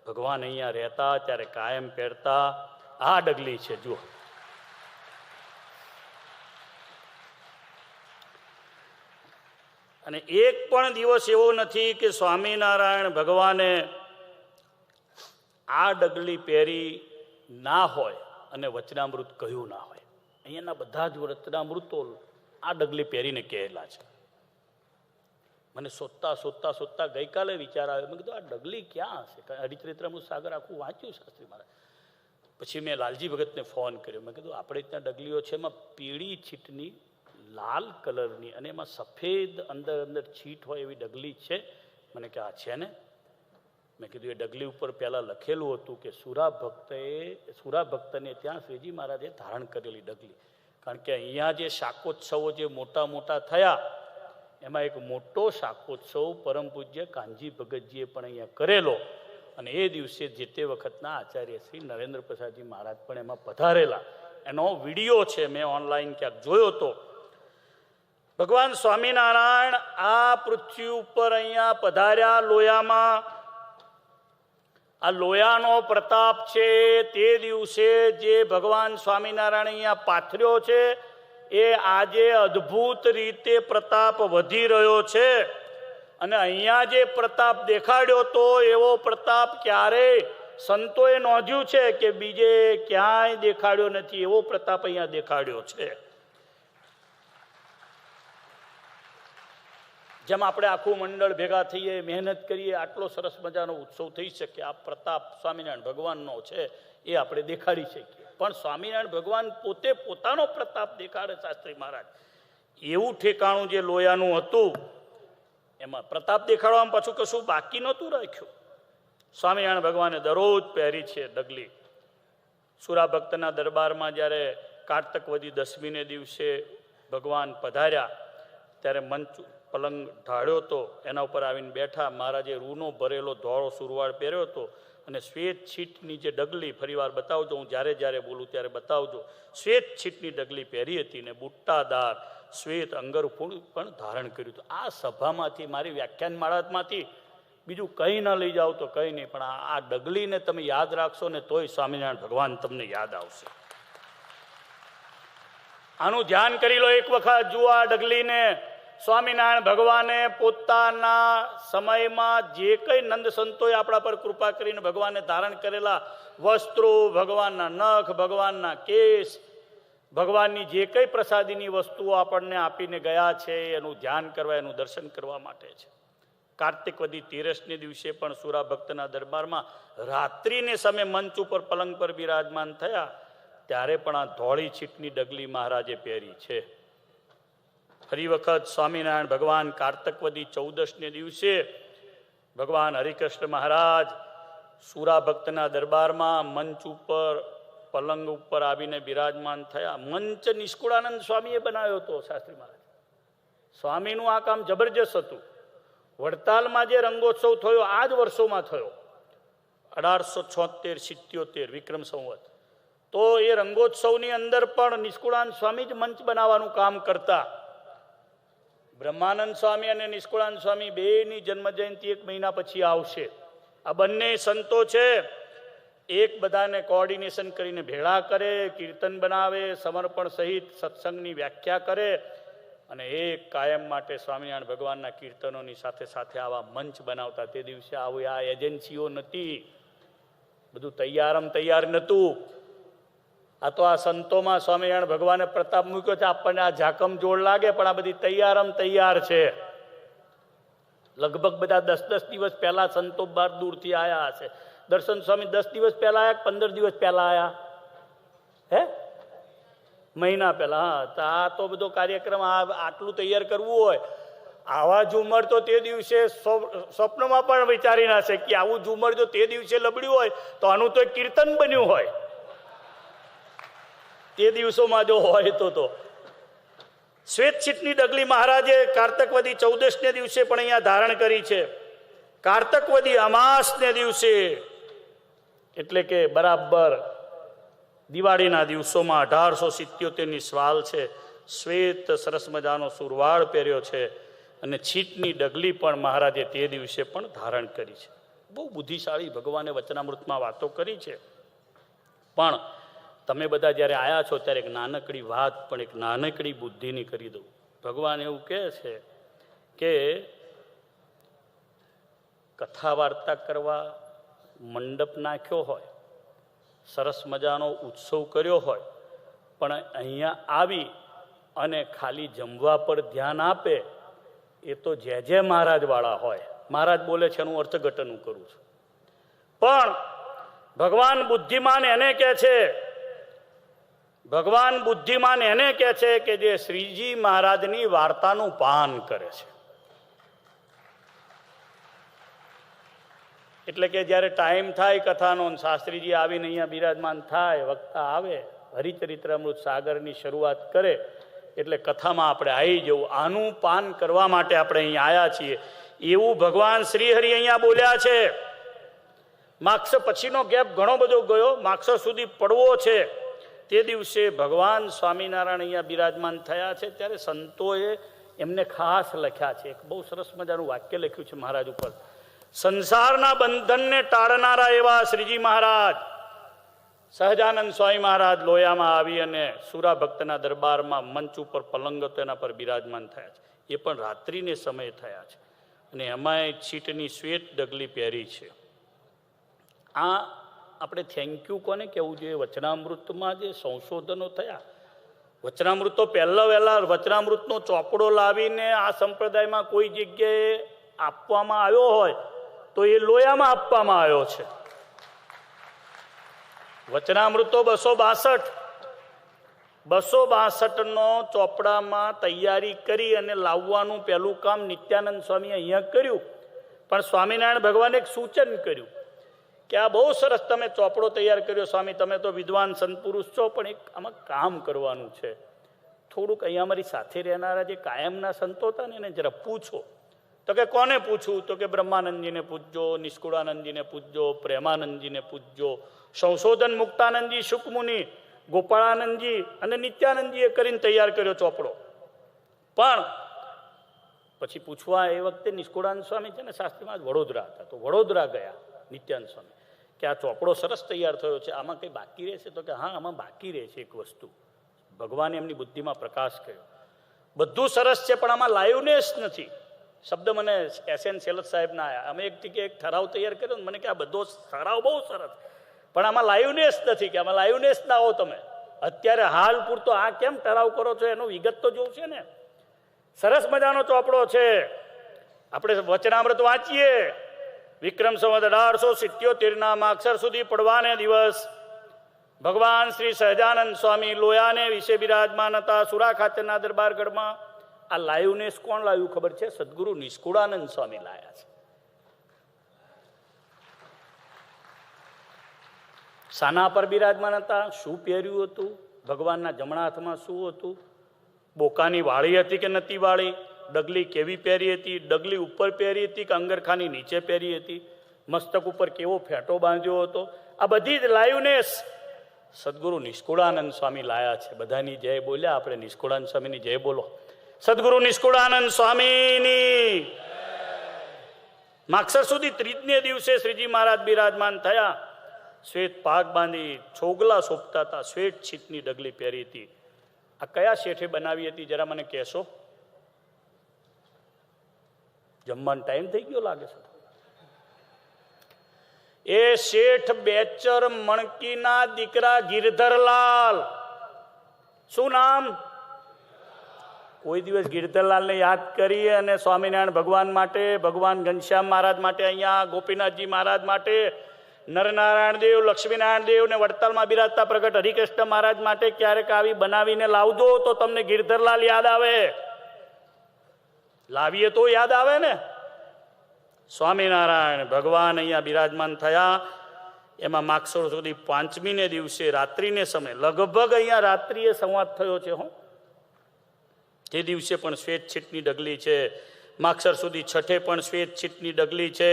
Speaker 1: ભગવાન અહીંયા રહેતા ત્યારે કાયમ પહેરતા આ ડગલી છે, જુઓ. અને એક પણ દિવસ એવો નથી કે સ્વામિનારાયણ ભગવાને આ ડગલી પહેરી ના હોય અને વચનામૃત કહ્યું ના હોય. અહીંયાના બધા જ વચનામૃતો આ ડગલી પહેરીને કહેલા છે. મને શોધતા ગઈકાલે વિચાર આવ્યો, મેં કીધું આ ડગલી ક્યાં હશે? હરિચરિત્રામૃત સાગર આખું વાંચ્યું શાસ્ત્રી મહારાજ. પછી મેં લાલજી ભગતને ફોન કર્યો, મેં કીધું આપણે ત્યાં ડગલીઓ છે, એમાં પીળી છીટની લાલ કલરની અને એમાં સફેદ અંદર છીટ હોય એવી ડગલી છે? મને કે આ છે ને. મેં કીધું એ ડગલી ઉપર પહેલાં લખેલું હતું કે સુરા ભક્તને ત્યાં શ્રીજી મહારાજે ધારણ કરેલી ડગલી. કારણ કે અહીંયા જે શાકોત્સવો જે મોટા મોટા થયા એમાં એક મોટો શાકોત્સવ પરમ પૂજ્ય કાનજી ભગતજીએ પણ અહીંયા કરેલો. અને એ દિવસે જે તે વખતના આચાર્ય શ્રી નરેન્દ્ર પ્રસાદજી મહારાજ પણ એમાં પધારેલા. એનો વિડીયો છે, મેં ઓનલાઈન ક્યાંક જોયો હતો. ભગવાન સ્વામિનારાયણ આ પૃથ્વી ઉપર અહીંયા પધાર્યા લોયામાં. આ લોયાનો પ્રતાપ છે તે દિવસે જે ભગવાન સ્વામિનારાયણ અહીંયા પાથર્યો છે એ આજે અદ્ભુત રીતે પ્રતાપ વધી રહ્યો છે. અને અહીંયા જે પ્રતાપ દેખાડ્યો તો એવો પ્રતાપ ક્યારેય સંતોએ નોંધ્યું છે કે બીજે ક્યાંય દેખાડ્યો નથી. એવો પ્રતાપ અહીંયા દેખાડ્યો છે. જેમ આપણે આખું મંડળ ભેગા થઈએ, મહેનત કરીએ, આટલો સરસ મજાનો ઉત્સવ થઈ શકે. આ પ્રતાપ સ્વામિનારાયણ ભગવાનનો છે એ આપણે દેખાડી શકીએ. પણ સ્વામિનારાયણ ભગવાન પોતે પોતાનો પ્રતાપ દેખાડે. શાસ્ત્રી મહારાજ એવું ઠેકાણું જે લોયાનું હતું એમાં પ્રતાપ દેખાડવામાં પાછું કશું બાકી નહોતું રાખ્યું. સ્વામિનારાયણ ભગવાને દરરોજ પહેરી છે ડગલી. સુરા ભક્તના દરબારમાં જ્યારે કારતક વદી દસમીને દિવસે ભગવાન પધાર્યા ત્યારે મંચ પલંગ ઢાળ્યો હતો, એના ઉપર આવીને બેઠા. મહારાજે રૂનો ભરેલો ધોળો સુરવાળ પહેર્યો હતો અને શ્વેત છીટની જે ડગલી, ફરીવાર બતાવજો, હું જ્યારે જ્યારે બોલું ત્યારે બતાવજો, શ્વેત છીટની ડગલી પહેરી હતી ને બુટ્ટાદાર શ્વેત અંગરફૂલ પણ ધારણ કર્યું હતું. આ સભામાંથી, મારી વ્યાખ્યાન માળામાંથી બીજું કંઈ ન લઈ જાઓ તો કંઈ નહીં, પણ આ ડગલીને તમે યાદ રાખશો ને તોય સ્વામિનારાયણ ભગવાન તમને યાદ આવશે. આનું ધ્યાન કરી લો એક વખત. જુઓ આ ડગલીને. સ્વામિનારાયણ ભગવાને પોતાના સમયમાં જે કંઈ નંદ સંતોએ આપણા પર કૃપા કરીને ભગવાને ધારણ કરેલા વસ્ત્રો, ભગવાનના નખ, ભગવાનના કેસ, ભગવાનની જે કંઈ પ્રસાદીની વસ્તુઓ આપણને આપીને ગયા છે એનું ધ્યાન કરવા, એનું દર્શન કરવા માટે છે. કાર્તિક વદી તેરસને દિવસે પણ સુરા ભક્તના દરબારમાં રાત્રિને સમયે મંચ ઉપર પલંગ પર બિરાજમાન થયા ત્યારે પણ આ ધોળી છીટની ડગલી મહારાજે પહેરી છે. ફરી વખત સ્વામિનારાયણ ભગવાન કાર્તકવદી 14ને દિવસે ભગવાન હરિકૃષ્ણ મહારાજ સુરા ભક્તના દરબારમાં મંચ ઉપર પલંગ ઉપર આવીને બિરાજમાન થયા. મંચ નિષ્કુળાનંદ સ્વામીએ બનાવ્યો હતો. શાસ્ત્રી મહારાજ સ્વામીનું આ કામ જબરજસ્ત હતું. વડતાલમાં જે રંગોત્સવ થયો આ જ વર્ષોમાં થયો, 1876-77 વિક્રમ સંવત. તો એ રંગોત્સવની અંદર પણ નિષ્કુળાનંદ સ્વામી જ મંચ બનાવવાનું કામ કરતા. બ્રહ્માનંદ સ્વામી અને નિષ્કુળાનંદ સ્વામી બેની જન્મ જયંતિ 1 મહિના પછી આવશે. આ બંને સંતો છે, એક બધાને કોઓર્ડિનેશન કરીને ભેળા કરે, કીર્તન બનાવે, સમર્પણ સહિત સત્સંગની વ્યાખ્યા કરે અને એક કાયમ માટે સ્વામિનારાયણ ભગવાનના કીર્તનોની સાથે સાથે આવા મંચ બનાવતા. તે દિવસે આવી આ એજન્સીઓ નથી, બધું તૈયાર નહોતું. આ તો આ સંતોમાં સ્વામિનારાયણ ભગવાને પ્રતાપ મૂક્યો છે. આપણને આ ઝાકમ જોડ લાગે પણ આ બધી તૈયાર છે. લગભગ બધા 10-10 દિવસ પહેલા સંતો બાર દૂરથી આવ્યા હશે. દર્શન સ્વામી 10 દિવસ પહેલા આવ્યા, 15 દિવસ પહેલા આવ્યા, હે મહિના પહેલા. હા, તો આ તો બધો કાર્યક્રમ આટલું તૈયાર કરવું હોય, આવા ઝુમર તો તે દિવસે સ્વપ્નમાં પણ વિચારી ના શકે. આવું ઝુમર જો તે દિવસે લબડ્યું હોય તો આનું તો એક કીર્તન બન્યું હોય. તે દિવસોમાં જો હોય તો શ્વેત છીટની ડગલી મહારાજે કારતકવદી 14ને દિવસે પણ અહીંયા ધારણ કરી છે. કારતકવદી અમાસને દિવસે એટલે કે બરાબર દિવાળીના દિવસોમાં 1877ની સ્વાલ છે. શ્વેત સરસ મજાનો સુરવાળ પહેર્યો છે અને છીટની ડગલી પણ મહારાજે તે દિવસે પણ ધારણ કરી છે. બહુ બુદ્ધિશાળી ભગવાને વચનામૃતમાં વાતો કરી છે. પણ તમે બધા જ્યારે આવ્યા છો ત્યારે એક નાનકડી વાત પણ એક નાનકડી બુદ્ધિની કરી દઉં. ભગવાન એવું કહે છે કે કથા વાર્તા કરવા મંડપ નાખ્યો હોય, સરસ મજાનો ઉત્સવ કર્યો હોય, પણ અહીંયા આવી અને ખાલી જમવા પર ધ્યાન આપે એ તો જે મહારાજ વાળા હોય. મહારાજ બોલે છે એનું અર્થઘટન હું કરું છું. પણ ભગવાન બુદ્ધિમાન એને કહે છે, ભગવાન બુદ્ધિમાન એને કહે છે કે જે શ્રીજી મહારાજની વાર્તાનું પાન કરે છે. એટલે કે જ્યારે ટાઈમ થાય કથાનો, શાસ્ત્રીજી આવીને અહીંયા બિરાજમાન થાય, વક્તા આવે, હરિચરિત્રામૃત સાગરની શરૂઆત કરે એટલે કથામાં આપણે આવી જવું. આનું પાન કરવા માટે આપણે અહીંયા આવ્યા છીએ એવું ભગવાન શ્રીહરિ અહીંયા બોલ્યા છે. માગસર પછીનો ગેપ ઘણો બધો ગયો, માગસર સુધી પડવો છે. તે દિવસે ભગવાન સ્વામિનારાયણ અહીંયા બિરાજમાન થયા છે ત્યારે સંતોએ એમને ખાસ લખ્યા છે. એક બહુ સરસ મજાનું વાક્ય લખ્યું છે મહારાજ ઉપર. સંસારના બંધનને ટાળનારા એવા શ્રીજી મહારાજ સહજાનંદ સ્વામી મહારાજ લોયામાં આવી અને સુરા ભક્તના દરબારમાં મંચ ઉપર પલંગ હતો એના પર બિરાજમાન થયા છે. એ પણ રાત્રિને સમયે થયા છે અને એમાંય છીટની શ્વેત ડગલી પહેરી છે. આ આપણે થેન્ક યુ કોને કહેવું જોઈએ? વચનામૃતમાં જે સંશોધનો થયા, વચનામૃતો પહેલા વહેલા વચનામૃતનો ચોપડો લાવીને આ સંપ્રદાયમાં કોઈ જગ્યાએ આપવામાં આવ્યો હોય તો એ લોયામાં આપવામાં આવ્યો છે. વચનામૃતો 262 ચોપડામાં તૈયારી કરી અને લાવવાનું પહેલું કામ નિત્યાનંદ સ્વામી અહીંયા કર્યું. પણ સ્વામિનારાયણ ભગવાને એક સૂચન કર્યું કે આ બહુ સરસ તમે ચોપડો તૈયાર કર્યો સ્વામી, તમે તો વિદ્વાન સંત પુરુષ છો, પણ એક આમાં કામ કરવાનું છે. થોડુંક અહીંયા અમારી સાથે રહેનારા જે કાયમના સંતો હતા ને એને જરા પૂછો. તો કે કોને પૂછવું? તો કે બ્રહ્માનંદજીને પૂછજો, નિષ્કુળાનંદજીને પૂછજો, પ્રેમાનંદજીને પૂછજો, સંશોધન મુક્તાનંદજી, શુકમુનિ, ગોપાળાનંદજી અને નિત્યાનંદજીએ કરીને તૈયાર કર્યો ચોપડો. પણ પછી પૂછવા એ વખતે નિષ્કુળાનંદ સ્વામી છે ને શાસ્ત્રીમાં વડોદરા હતા, તો વડોદરા ગયા નિત્યાનંદ સ્વામી કે આ ચોપડો સરસ તૈયાર થયો છે, આમાં કંઈ બાકી રહેશે? તો કે હા, આમાં બાકી રહે છે એક વસ્તુ. ભગવાને એમની બુદ્ધિમાં પ્રકાશ કર્યો. બધું સરસ છે પણ આમાં લાઈવનેસ નથી. શબ્દ મને SN સેલત સાહેબના આવ્યા. અમે એક ટીકે એક ઠરાવ તૈયાર કર્યો ને મને કે આ બધો ઠરાવ બહુ સરસ પણ આમાં લાઈવનેસ નથી. કે આમાં લાઈવનેસ ના હો, તમે અત્યારે હાલ પૂરતો આ કેમ ઠરાવ કરો છો એનો વિગત તો જોવું છે ને. સરસ મજાનો ચોપડો છે. આપણે વચનામૃત વાંચીએ. વિક્રમ સંવત 1877 માગસર સુધી પડવાને દિવસ ભગવાન શ્રી સહજાનંદ સ્વામી લોયાને વિશે બિરાજમાન હતા સુરા ખાતેના દરબારગઢમાં. આ લાઈવનેસ કોણ લાવ્યું ખબર છે? સદગુરુ નિષ્કુળાનંદ સ્વામી લાયા છે. સાના પર બિરાજમાન હતા? શું પહેર્યું હતું? ભગવાનના જમણા હાથમાં શું હતું? બોકાની વાળી હતી કે નતી વાળી? ડગલી કેવી પહેરી હતી? ડગલી ઉપર પહેરી હતી કે અંગરખાની નીચે પહેરી હતી? મસ્તક ઉપર કેવો ફેટો બાંધ્યો હતો? આ બધી જ લાઈવનેસ સદગુરુ નિષ્કુળાનંદ સ્વામી લાયા છે. બધાની જય બોલ્યા આપણે? નિષ્કુળાનંદ સ્વામીની જય બોલો. સદગુરુ નિષ્કુળાનંદ સ્વામીની. માગસર સુધી 30ને દિવસે શ્રીજી મહારાજ બિરાજમાન થયા. શ્વેત પાગ બાંધી છોગલા સોંપતા હતા, શ્વેત છીટની ડગલી પહેરી હતી. આ કયા શેઠે બનાવી હતી જરા મને કહેશો? જમવાનો ટાઈમ થઈ ગયો લાગે છે. એ શેઠ બેચર મણકીના દીકરા ગિરધરલાલ. શું નામ? કોઈ દિવસ ગિરધરલાલને યાદ કરી અને સ્વામિનારાયણ ભગવાન માટે, ભગવાન ઘનશ્યામ મહારાજ માટે, અહીંયા ગોપીનાથજી મહારાજ માટે, નરનારાયણ દેવ, લક્ષ્મીનારાયણ દેવ ને વડતાલમાં બિરાજતા પ્રગટ હરિકૃષ્ણ મહારાજ માટે ક્યારેક આવી બનાવીને લાવજો તો તમને ગિરધરલાલ યાદ આવે. લાવીએ તો યાદ આવે ને. સ્વામિનારાયણ ભગવાન અહીંયા બિરાજમાન થયા એમાં માગસર સુધી 5મીને દિવસે રાત્રિને સમય લગભગ અહીંયા રાત્રિએ સંવાદ થયો છે. તે દિવસે પણ શ્વેત છીટની ડગલી છે. માગસર સુધી 6 પણ શ્વેત છીટની ડગલી છે.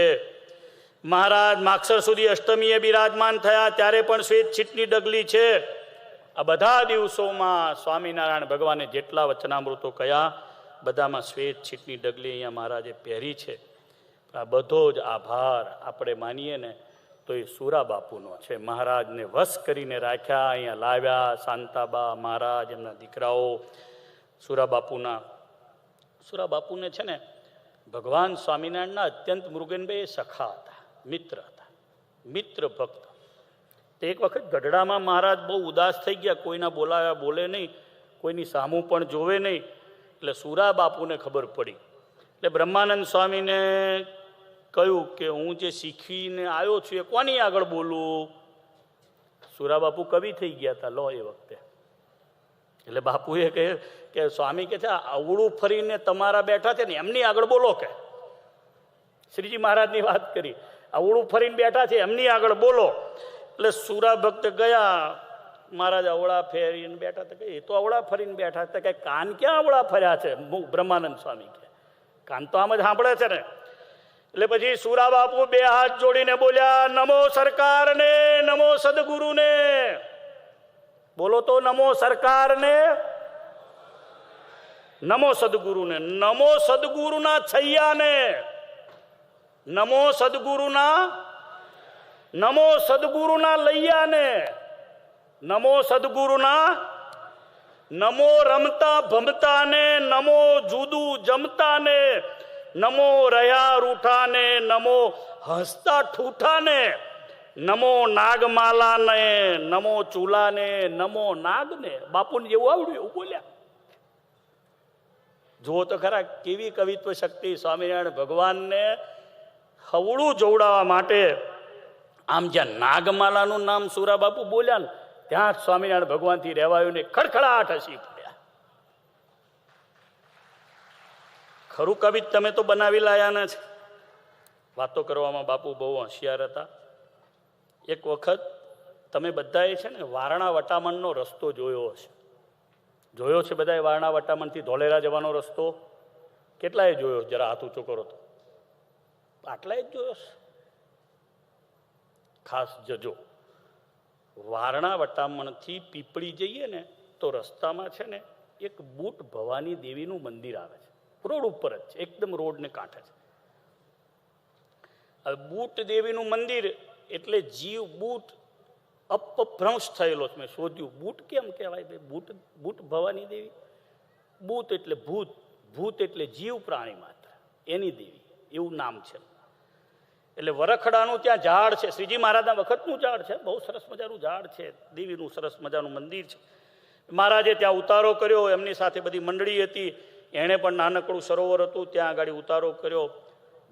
Speaker 1: મહારાજ માગસર સુધી અષ્ટમીએ બિરાજમાન થયા ત્યારે પણ શ્વેત છીટની ડગલી છે. આ બધા દિવસોમાં સ્વામિનારાયણ ભગવાને જેટલા વચનામૃતો કયા બધામાં શ્વેત છીટની ડગલી અહીંયા મહારાજે પહેરી છે. આ બધો જ આભાર આપણે માનીએ ને તો એ સુરા બાપુનો છે. મહારાજને વશ કરીને રાખ્યા, અહીંયા લાવ્યા. શાંતાબા મહારાજ, એમના દીકરાઓ સુરા બાપુને છે ને ભગવાન સ્વામિનારાયણના અત્યંત મૃગનભાઈ સખા હતા, મિત્ર હતા, મિત્ર ભક્ત. તો એક વખત ગઢડામાં મહારાજ બહુ ઉદાસ થઈ ગયા, કોઈના બોલાવ્યા બોલે નહીં, કોઈની સામું પણ જોવે નહીં. એટલે સુરા બાપુને ખબર પડી. એટલે બ્રહ્માનંદ સ્વામીને કહ્યું કે હું જે શીખીને આવ્યો છું એ કોની આગળ બોલું? સુરા બાપુ કવિ થઈ ગયા હતા લો એ વખતે. એટલે બાપુએ કહે કે સ્વામી કે છે અવળું ફરીને તમારા બેઠા છે ને એમની આગળ બોલો. કે શ્રીજી મહારાજની વાત કરી, અવળું ફરીને બેઠા છે એમની આગળ બોલો. એટલે સુરા ભક્ત ગયા, મહારાજ અવળા ફેરીને બેઠા હતા. એ તો અવળા ફરીને બેઠા હતા. કે કાન ક્યાં અવળા ફર્યા છે? બ્રહ્માનંદ સ્વામી કે કાન તો આમ જ સાંભળે છે ને. એટલે પછી સુરા બાપુ 2 હાથ જોડીને બોલ્યા, નમો સરકારને, નમો સદગુરુને. બોલો તો, નમો સરકારને, નમો સદગુરુને. નમો સદગુરુના છૈયાને, નમો સદગુરુના, નમો સદગુરુના લૈયાને, નમો સદગુરુના, નમો રમતા ભમતાને, નમો જુદું જમતાને, નમો રહ્યા રૂઠાને, નમો હસતા ઠૂઠાને, નમો નાગમાલાને, નમો ચૂલાને, નમો નાગને. બાપુને જેવું આવડ્યું એવું બોલ્યા. જુઓ તો ખરા કેવી કવિત્વ શક્તિ. સ્વામિનારાયણ ભગવાનને હવળું જોવડાવવા માટે આમ જ્યાં નાગમાલાનું નામ સુરા બાપુ બોલ્યા ને ત્યાં જ સ્વામિનારાયણ ભગવાનથી રહેવાયું ને ખડખડાટ હસી પડ્યા. ખરું કવિ તમે તો બનાવી લાયા ને છે. વાતો કરવામાં બાપુ બહુ હોશિયાર હતા. એક વખત તમે બધાએ છે ને વારણા વટામણનો રસ્તો જોયો હશે. જોયો છે બધાએ? વારણા વટામણથી ધોલેરા જવાનો રસ્તો કેટલાએ જોયો? જરા હાથ ઊંચો કરો તો. આટલાએ જ જોયો છે? ખાસ જજો. વારણા વટામણથી પીપળી જઈએ ને તો રસ્તામાં છે ને એક બુટ ભવાની દેવીનું મંદિર આવે છે. રોડ ઉપર જ છે, એકદમ રોડને કાંઠે છે. હવે બુટ દેવીનું મંદિર એટલે જીવ બુટ અપભ્રંશ થયેલો છે. મેં શોધ્યું બુટ કેમ કહેવાય ભાઈ? બુટ ભવાની દેવી. બુટ એટલે ભૂત, ભૂત એટલે જીવ પ્રાણી માત્ર, એની દેવી એવું નામ છે. એટલે વરખડાનું ત્યાં ઝાડ છે, શ્રીજી મહારાજના વખતનું ઝાડ છે, બહુ સરસ મજાનું ઝાડ છે, દેવીનું સરસ મજાનું મંદિર છે. મહારાજે ત્યાં ઉતારો કર્યો, એમની સાથે બધી મંડળી હતી, એણે પણ નાનકડું સરોવર હતું ત્યાં આગળ ઉતારો કર્યો.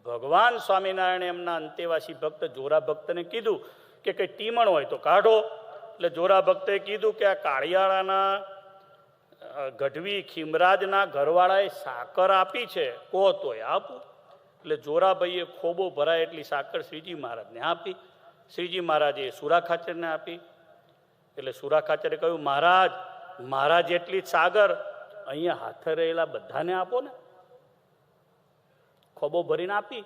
Speaker 1: ભગવાન સ્વામિનારાયણે એમના અંતેવાસી ભક્ત જોરા ભક્તને કીધું કે કંઈ ટીમણ હોય તો કાઢો. એટલે જોરા ભક્તે કીધું કે આ કાળિયાળાના ગઢવી ખીમરાજના ઘરવાળાએ સાકર આપી છે, કહો તોય આપું. એટલે જોરાભાઈએ ખોબો ભરાય એટલી સાકર શ્રીજી મહારાજને આપી. શ્રીજી મહારાજે સુરા ખાચરને આપી. એટલે સુરા ખાચરે કહ્યું, મહારાજ, મહારાજ જેટલી જ સાગર અહીંયા હાથે રહેલા બધાને આપો ને. ખોબો ભરીને આપી.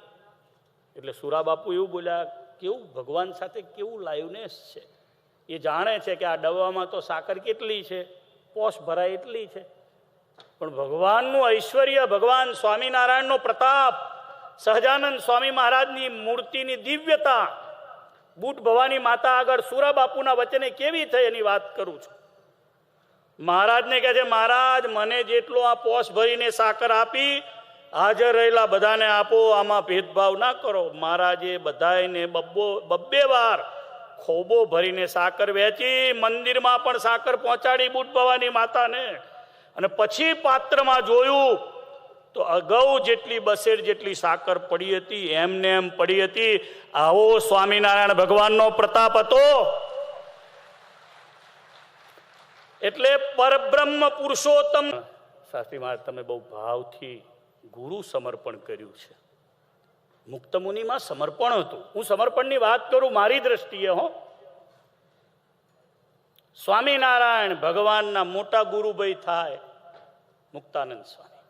Speaker 1: એટલે સુરા બાપુ એવું બોલ્યા, કેવું ભગવાન સાથે કેવું લાઈવનેસ છે. એ જાણે છે કે આ ડબ્બામાં તો સાકર કેટલી છે, પોશ ભરાય એટલી છે, પણ ભગવાનનું ઐશ્વર્ય, ભગવાન સ્વામિનારાયણનો પ્રતાપ, સહજાનંદ સ્વામી મહારાજની મૂર્તિની દિવ્યતા બુટ ભવાની માતા આગળ સુરા બાપુના વચને કેવી થઈ એની વાત કરું છું. મહારાજને કહે છે, મહારાજ મને જેટલો આ પોશ ભરીને સાકર આપી હાજર રહેલા બધાને આપો, આમાં ભેદભાવ ના કરો. મહારાજે બધાને બબ્બે વાર ખોબો ભરીને સાકર વેચી, મંદિરમાં પણ સાકર પહોંચાડી બુટ ભવાની માતાને. અને પછી પાત્રમાં જોયું તો અગાઉ જેટલી બસેર જેટલી સાકર પડી હતી એમને એમ પડી હતી. આવો સ્વામિનારાયણ ભગવાનનો પ્રતાપ હતો. એટલે પરબ્રહ્મ પુરુષોત્તમ શાસ્ત્રી મહારાજ તમે બહુ ભાવથી ગુરુ સમર્પણ કર્યું છે. મુક્ત મુનિમાં સમર્પણ હતું. હું સમર્પણની વાત કરું મારી દ્રષ્ટિએ. સ્વામિનારાયણ ભગવાનના મોટા ગુરુભાઈ થાય મુક્તાનંદ સ્વામી.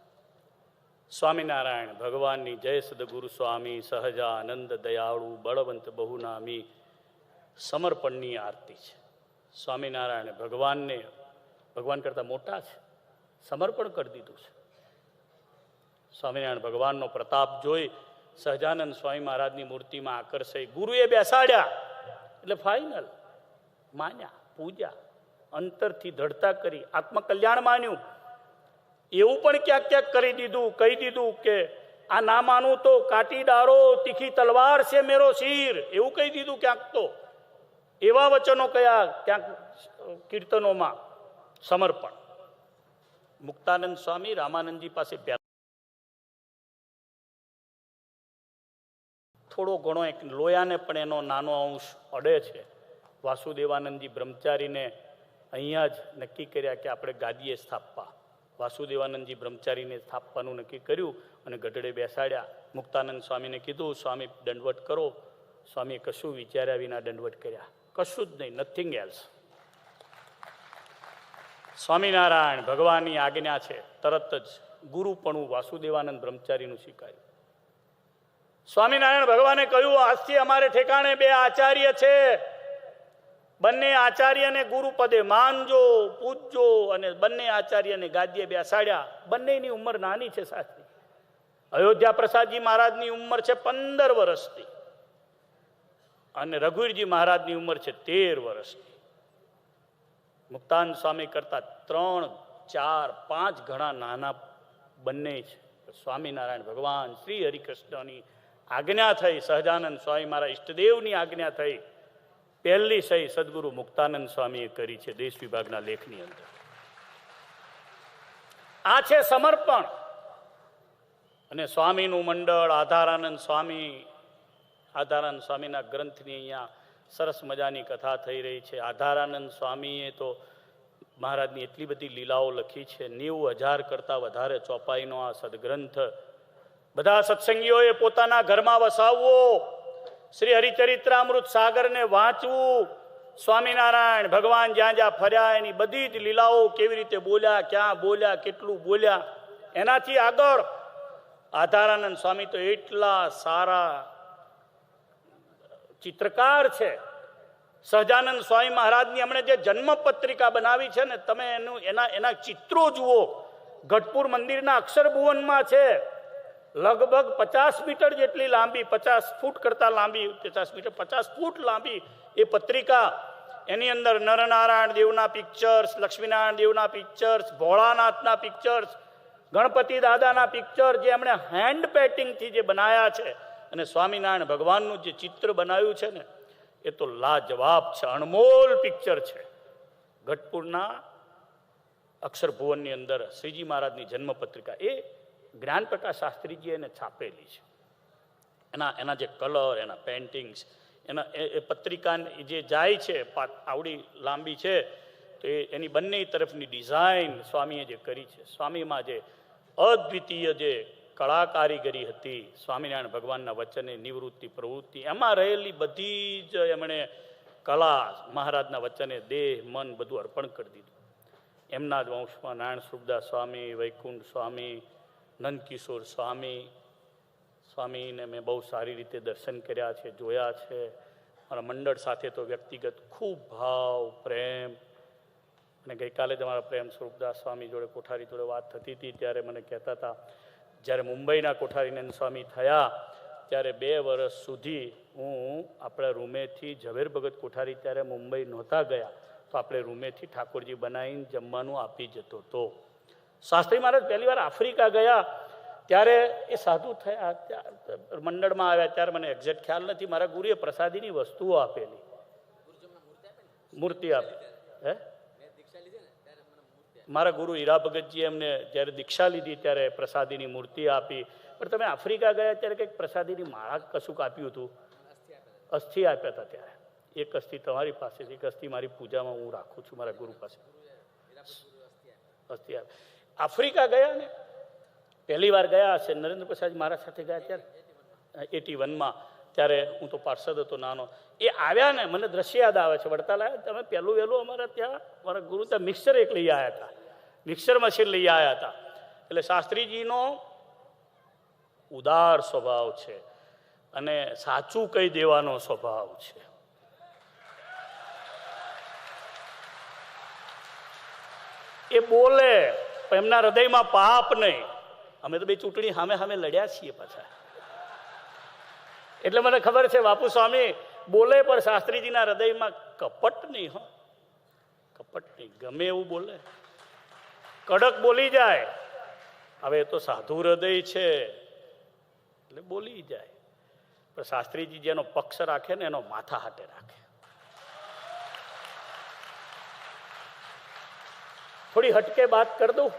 Speaker 1: સ્વામિનારાયણ ભગવાનની જય સદગુરુ સ્વામી સહજાનંદ દયાળુ બળવંત બહુનામી સમર્પણની આરતી છે. સ્વામિનારાયણ ભગવાનને ભગવાન કરતા મોટા છે, સમર્પણ કરી દીધું છે. સ્વામિનારાયણ ભગવાનનો પ્રતાપ જોઈ સહજાનંદ સ્વામી મહારાજની મૂર્તિમાં આકર્ષાઈ ગુરુએ બેસાડ્યા એટલે ફાઇનલ માન્યા, પૂજા અંતરથી દ્રઢતા કરી, આત્મકલ્યાણ માન્યું. એવું પણ ક્યાંક ક્યાંક કરી દીધું, કહી દીધું કે આ ના માનું તો કાટી ડારો તીખી તલવાર છે મેરો શીર, એવું કહી દીધું ક્યાંક. તો એવા વચનો કયા ક્યાંક કીર્તનોમાં. સમર્પણ. મુક્તાનંદ સ્વામી રામાનંદજી પાસે થોડો ઘણો એક લોયાને પણ એનો નાનો અંશ અડે છે. વાસુદેવાનંદજી બ્રહ્મચારીને અહીંયા જ નક્કી કર્યા કે આપણે ગાદીએ સ્થાપવા. વાસુદેવાનંદજી બ્રહ્મચારીને સ્થાપવાનું નક્કી કર્યું અને ગઢડે બેસાડ્યા. મુક્તાનંદ સ્વામીને કીધું સ્વામી દંડવટ કરો. સ્વામીએ કશું વિચાર્યા વિના દંડવટ કર્યા, કશું જ નહીં, નથિંગ એલ્સ. સ્વામિનારાયણ ભગવાનની આજ્ઞા છે, તરત જ ગુરુપણું વાસુદેવાનંદ બ્રહ્મચારીનું સ્વીકાર્યું. સ્વામિનારાયણ ભગવાને કહ્યું આજથી અમારે ઠેકાણે બે આચાર્ય છે, બંને આચાર્યને ગુરુ પદે માનજો, પૂજજો. અને બંને આચાર્યને ગાદીએ બેસાડ્યા. બંનેની ઉંમર નાની છે શાસ્ત્રી. અયોધ્યા પ્રસાદજી મહારાજની ઉંમર છે 15 વર્ષની અને રઘુવીરજી મહારાજની ઉંમર છે 13 વર્ષની. મુક્તાનંદ સ્વામી કરતા 3, 4, 5 ગણા નાના બંને છે. સ્વામિનારાયણ ભગવાન શ્રી હરિકૃષ્ણની આજ્ઞા થઈ, સહજાનંદ સ્વામી મારા ઈષ્ટદેવની આજ્ઞા થઈ. પહેલી સહી સદગુરુ મુક્તાનંદ સ્વામીએ કરી છે દેશ વિભાગના લેખની અંદર. આ છે સમર્પણ. અને સ્વામીનું મંડળ આધારાનંદ સ્વામીના ગ્રંથની અહીંયા સરસ મજાની કથા થઈ રહી છે. આધારાનંદ સ્વામીએ તો મહારાજની એટલી બધી લીલાઓ લખી છે. 90,000 કરતાં વધારે ચોપાઈનો આ સદગ્રંથ બધા સત્સંગીઓએ પોતાના ઘરમાં વસાવવો. શ્રી હરિચરિત્રામૃત સાગરને વાંચવું. સ્વામિનારાયણ ભગવાન જ્યાં જ્યાં ફર્યા એની બધી જ લીલાઓ, કેવી રીતે બોલ્યા, ક્યાં બોલ્યા, કેટલું બોલ્યા. એનાથી આગળ આધારાનંદ સ્વામી તો એટલા સારા ચિત્રકાર છે. સહજાનંદ સ્વામી મહારાજની હમણે જે જન્મ પત્રિકા બનાવી છે ને, તમે એના ચિત્રો જુઓ. ગઢપુર મંદિરના અક્ષરભુવનમાં છે. લગભગ 50 મીટર જેટલી લાંબી, 50 ફૂટ કરતા લાંબી, 50 મીટર 50 ફૂટ લાંબી એ પત્રિકા. એની અંદર નરનારાયણ દેવના પિક્ચર્સ, લક્ષ્મીનારાયણ દેવના પિક્ચર્સ, ભોળાનાથના પિક્ચર્સ, ગણપતિ દાદાના પિક્ચર જે એમણે હેન્ડ પેઇન્ટિંગથી જે બનાવ્યા છે. અને સ્વામિનારાયણ ભગવાનનું જે ચિત્ર બનાવ્યું છે ને, એ તો લાજવાબ છે, અણમોલ પિક્ચર છે. ગઢપુરના અક્ષરભુવનની અંદર શ્રીજી મહારાજની જન્મપત્રિકા એ જ્ઞાનપ્રકાશ શાસ્ત્રીજીએ એને છાપેલી છે. એના જે કલર, એના પેઇન્ટિંગ્સ, એ પત્રિકા જે જાય છે આવડી લાંબી છે, તો એની બંને તરફની ડિઝાઇન સ્વામીએ જે કરી છે. સ્વામીમાં જે અદ્વિતીય જે કળા કારીગરી હતી, સ્વામિનારાયણ ભગવાનના વચને નિવૃત્તિ પ્રવૃત્તિ, એમાં રહેલી બધી જ એમણે કલા મહારાજના વચને દેહ મન બધું અર્પણ કરી દીધું. એમના જ વંશમાં નારાયણ સ્વરૂપદાસ સ્વામી, વૈકુંઠ સ્વામી, નંદકિશોર સ્વામીને મેં બહુ સારી રીતે દર્શન કર્યા છે, જોયા છે. મારા મંડળ સાથે તો વ્યક્તિગત ખૂબ ભાવ, પ્રેમ. અને ગઈકાલે જ અમારા પ્રેમ સ્વરૂપદાસ સ્વામી જોડે, કોઠારી જોડે વાત થતી હતી ત્યારે મને કહેતા હતા, જ્યારે મુંબઈના કોઠારીનંદ સ્વામી થયા ત્યારે 2 વર્ષ સુધી હું આપણા રૂમેથી, ઝવેર ભગત કોઠારી ત્યારે મુંબઈ નહોતા ગયા તો આપણે રૂમેથી ઠાકોરજી બનાવીને જમવાનું આપી જતો હતો. શાસ્ત્રી મહારાજ પહેલી વાર આફ્રિકા ગયા ત્યારે એ સાધુ થયા, મંડળમાં આવ્યા ત્યારે મને એક્ઝેક્ટ ખ્યાલ નથી. મારા ગુરુએ પ્રસાદીની વસ્તુઓ આપેલી, મૂર્તિ આપી. હે, મારા ગુરુ હીરા ભગતજી એમને જ્યારે દીક્ષા લીધી ત્યારે પ્રસાદીની મૂર્તિ આપી. પણ તમે આફ્રિકા ગયા ત્યારે કંઈક પ્રસાદીની માળા કશુંક આપ્યું હતું, અસ્થિ આપ્યા હતા. ત્યારે એક અસ્થિ તમારી પાસે, એક અસ્થિ મારી પૂજામાં હું રાખું છું મારા ગુરુ પાસે. અસ્થિ આફ્રિકા ગયા ને પહેલી વાર ગયા હશે, નરેન્દ્ર પ્રસાદ મારા સાથે ગયા ત્યારે 81માં, ત્યારે હું તો પાર્ષદ હતો નાનો. એ આવ્યા ને, મને દ્રશ્ય યાદ આવે છે. વડતાલ આવ્યા, તમે પહેલું વહેલું અમારા ત્યાં મારા ગુરુ ત્યાં મિક્સર એક લઈ આવ્યા હતા, મિક્સર મશીન લઈ આવ્યા હતા. એટલે શાસ્ત્રીજીનો ઉદાર સ્વભાવ છે અને સાચું કહી દેવાનો સ્વભાવ છે. એ બોલે પણ એમના હૃદયમાં પાપ નહીં. અમે તો બે ચૂંટણી સામે સામે લડ્યા છીએ પાછા, એટલે મને ખબર છે બાપુ સ્વામી બોલે પણ શાસ્ત્રીજીના હૃદયમાં કપટ નહીં. હો, કપટ નહીં, ગમે એવું બોલે, કડક બોલી જાય. હવે એ તો સાધુ હૃદય છે એટલે બોલી જાય, પણ શાસ્ત્રીજી જેનો પક્ષ રાખે ને એનો માથા હાટે રાખે. થોડી હટકે બાત કર દઉં.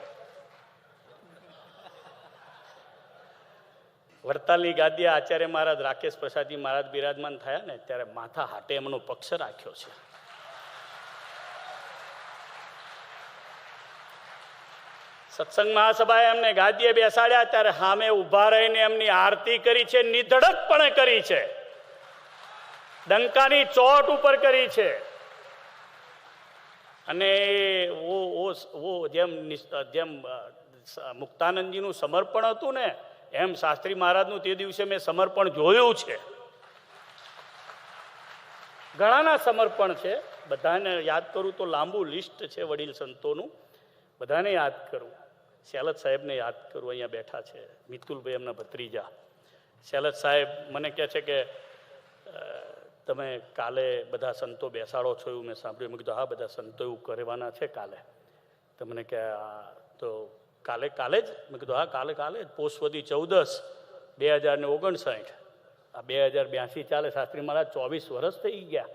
Speaker 1: વડતાલની ગાદીએ આચાર્ય મહારાજ રાકેશ પ્રસાદજી મહારાજ બિરાજમાન થયા ને, ત્યારે માથા હાટે એમનો પક્ષ રાખ્યો છે. સત્સંગ મહાસભાએ એમને ગાદીએ બેસાડ્યા ત્યારે સામે ઉભા રહીને એમની આરતી કરી છે, નિધડકપણે કરી છે, ડંકાની ચોટ ઉપર કરી છે. અને જેમ મુક્તાનંદજીનું સમર્પણ હતું ને, એમ શાસ્ત્રી મહારાજનું તે દિવસે મેં સમર્પણ જોયું છે. ઘણાના સમર્પણ છે, બધાને યાદ કરું તો લાંબુ લિસ્ટ છે વડીલ સંતોનું, બધાને યાદ કરું. સેલત સાહેબને યાદ કરું, અહીંયા બેઠા છે, મિતુલભાઈ એમના ભત્રીજા. સેલત સાહેબ મને કહે છે કે તમે કાલે બધા સંતો બેસાડો છો એવું મેં સાંભળ્યું. મેં કીધું હા, બધા સંતો એવું કરવાના છે કાલે. તો મને કહે તો કાલે જ? મેં કીધું હા, કાલે જ. પોષવદી 14 2059. આ 2082 ચાલે. શાસ્ત્રી મહારાજ 24 વર્ષ થઈ ગયા.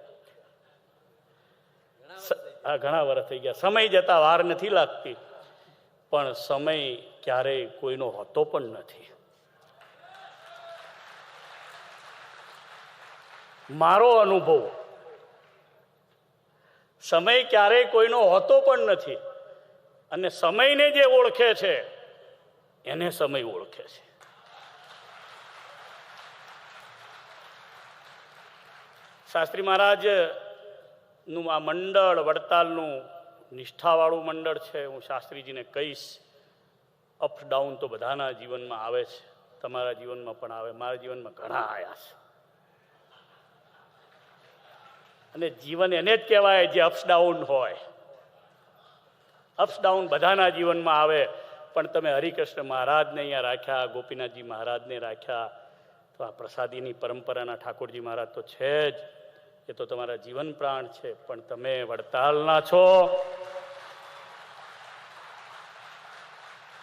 Speaker 1: હા, ઘણા વર્ષ થઈ ગયા. સમય જતા વાર નથી લાગતી, પણ સમય ક્યારેય કોઈનો હોતો પણ નથી. મારો અનુભવ, સમય ક્યારેય કોઈનો હોતો પણ નથી. અને સમયને જે ઓળખે છે એને સમય ઓળખે છે. શાસ્ત્રી મહારાજનું આ મંડળ વડતાલનું નિષ્ઠાવાળું મંડળ છે. હું શાસ્ત્રીજીને કહીશ, અપ ડાઉન તો બધાના જીવનમાં આવે છે, તમારા જીવનમાં પણ આવે, મારા જીવનમાં ઘણા આવ્યા છે. અને જીવન એને જ કહેવાય જે અપ્સ ડાઉન હોય. અપ્સ ડાઉન બધાના જીવનમાં આવે, પણ તમે હરિકૃષ્ણ મહારાજને અહીંયા રાખ્યા, ગોપીનાથજી મહારાજને રાખ્યા, તો આ પ્રસાદીની પરંપરાના ઠાકોરજી મહારાજ તો છે જ, એ તો તમારા જીવન પ્રાણ છે. પણ તમે વડતાલના છો,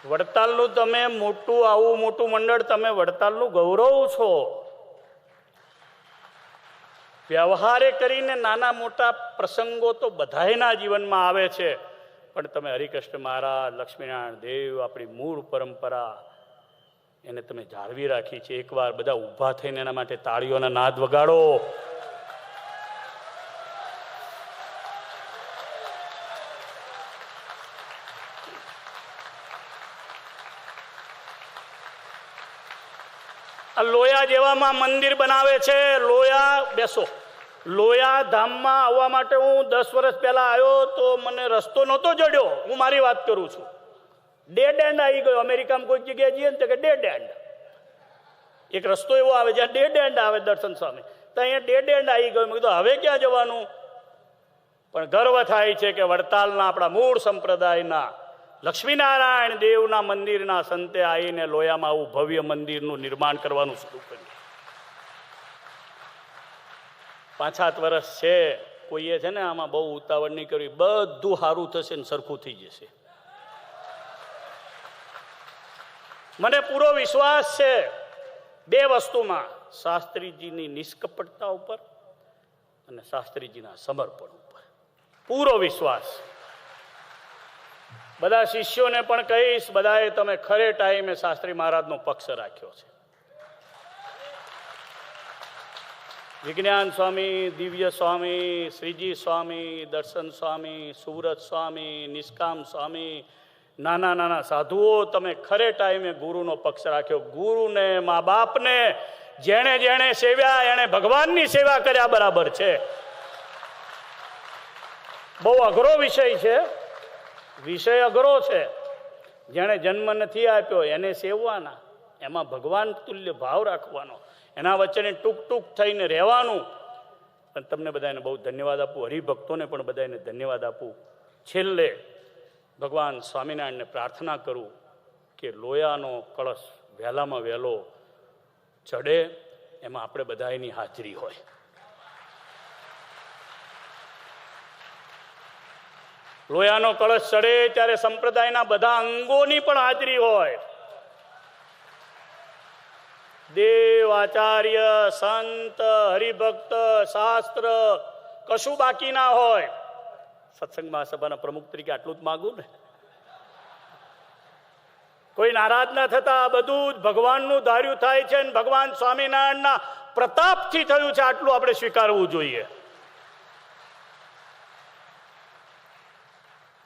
Speaker 1: વડતાલનું તમે મોટું, આવું મોટું મંડળ, તમે વડતાલનું ગૌરવ છો. વ્યવહારે કરીને નાના મોટા પ્રસંગો તો બધાયના જીવનમાં આવે છે, પણ તમે હરિકૃષ્ણ મહારાજ, લક્ષ્મીનારાયણ દેવ, આપણી મૂળ પરંપરા, એને તમે જાળવી રાખી છે. એકવાર બધા ઊભા થઈને એના માટે તાળીઓના નાદ વગાડો. આ લોયા જેવામાં મંદિર બનાવે છે. લોયા, બેસો. લોયા ધામમાં આવવા માટે હું 10 વર્ષ પહેલા આવ્યો તો મને રસ્તો નહોતો જડ્યો. હું મારી વાત કરું છું. ડેડ એન્ડ આવી ગયો. અમેરિકામાં કોઈ જગ્યાએ જઈએ ને તો કે ડેડ એન્ડ. એક રસ્તો એવો આવે જ્યાં ડેડ એન્ડ આવે દર્શન સ્વામી, તો અહીંયા ડેડ એન્ડ આવી ગયો. મેં કીધું હવે ક્યાં જવાનું? પણ ગર્વ થાય છે કે વડતાલના આપણા મૂળ સંપ્રદાયના લક્ષ્મીનારાયણ દેવના મંદિરના સંતે આવીને લોયામાં આવું ભવ્ય મંદિરનું નિર્માણ કરવાનું શરૂ કર્યું. 5-7 વર્ષ છે. કોઈએ છે ને આમાં બહુ ઉતાવળ નહીં કરવી, બધું સારું થશે ને સરખું થઈ જશે. મને પૂરો વિશ્વાસ છે 2 વસ્તુમાં, શાસ્ત્રીજીની નિષ્કપટતા ઉપર અને શાસ્ત્રીજીના સમર્પણ ઉપર પૂરો વિશ્વાસ. બધા શિષ્યોને પણ કહીશ, બધાએ તમે ખરે ટાઈમે શાસ્ત્રી મહારાજનો પક્ષ રાખ્યો છે. વિજ્ઞાન સ્વામી, દિવ્ય સ્વામી, શ્રીજી સ્વામી, દર્શન સ્વામી, સુરત સ્વામી, નિષ્કામ સ્વામી, નાના નાના સાધુઓ, તમે ખરે ટાઈમે ગુરુનો પક્ષ રાખ્યો. ગુરુને, મા બાપને જેણે જેણે સેવ્યા એણે ભગવાનની સેવા કર્યા બરાબર છે. બહુ અઘરો વિષય છે, વિષય અઘરો છે. જેણે જન્મ નથી આપ્યો એને સેવવાના, એમાં ભગવાન તુલ્ય ભાવ રાખવાનો, એના વચ્ચે ટૂંક ટૂંક થઈને રહેવાનું. અને તમને બધાને બહુ ધન્યવાદ આપું, હરિભક્તોને પણ બધાને ધન્યવાદ આપું. છેલ્લે ભગવાન સ્વામિનારાયણને પ્રાર્થના કરું કે લોયાનો કળશ વહેલામાં વહેલો ચડે, એમાં આપણે બધાની હાજરી હોય. લોયાનો કળશ ચડે ત્યારે સંપ્રદાયના બધા અંગોની પણ હાજરી હોય. દેવ, આચાર્ય, સંત, હરિભક્ત, શાસ્ત્ર કશું બાકી ના હોય. સત્સંગ મહાસભાના પ્રમુખ તરીકે આટલું જ માગું ને. કોઈ નારાજ ના થતા, બધું જ ભગવાનનું ધાર્યું થાય છે અને ભગવાન સ્વામિનારાયણના પ્રતાપથી થયું છે, આટલું આપણે સ્વીકારવું જોઈએ.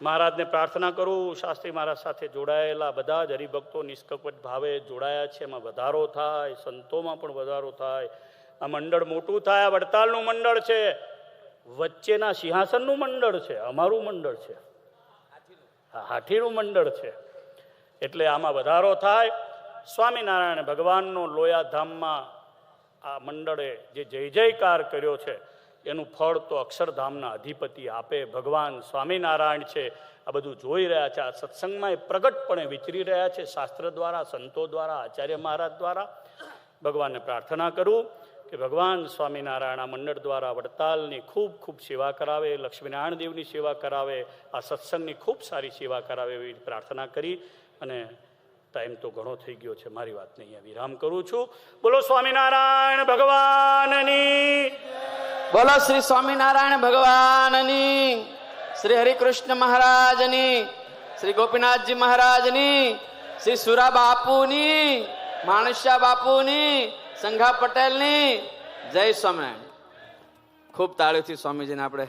Speaker 1: મહારાજને પ્રાર્થના કરું, શાસ્ત્રી મહારાજ સાથે જોડાયેલા બધા જ હરિભક્તો નિષ્કપટ ભાવે જોડાયા છે, એમાં વધારો થાય, સંતોમાં પણ વધારો થાય, આ મંડળ મોટું થાય. આ વડતાલનું મંડળ છે, વચ્ચેના સિંહાસનનું મંડળ છે, અમારું મંડળ છે, હાથીનું મંડળ છે. એટલે આમાં વધારો થાય. સ્વામિનારાયણ ભગવાનનો લોયાધામમાં આ મંડળે જે જય જયકાર કર્યો છે એનું ફળ તો અક્ષરધામના અધિપતિ આપે. ભગવાન સ્વામિનારાયણ છે, આ બધું જોઈ રહ્યા છે. આ સત્સંગમાં એ પ્રગટપણે વિચરી રહ્યા છે, શાસ્ત્ર દ્વારા, સંતો દ્વારા, આચાર્ય મહારાજ દ્વારા. ભગવાનને પ્રાર્થના કરું કે ભગવાન સ્વામિનારાયણ આ મંડળ દ્વારા વડતાલની ખૂબ ખૂબ સેવા કરાવે, લક્ષ્મીનારાયણ દેવની સેવા કરાવે, આ સત્સંગની ખૂબ સારી સેવા કરાવે એવી પ્રાર્થના કરી. અને ટાઈમ તો ઘણો થઈ ગયો છે, મારી વાતને અહીંયા વિરામ કરું છું. બોલો સ્વામિનારાયણ ભગવાનની,
Speaker 2: બોલો શ્રી સ્વામિનારાયણ ભગવાનની, શ્રી હરિકૃષ્ણ મહારાજની, શ્રી ગોપીનાથજી મહારાજની, શ્રી સુરા બાપુની, માણસ્યા બાપુની, સંઘા પટેલની જય સ્વામિનારાયણ. ખૂબ તાળીઓથી સ્વામીજીને આપણે,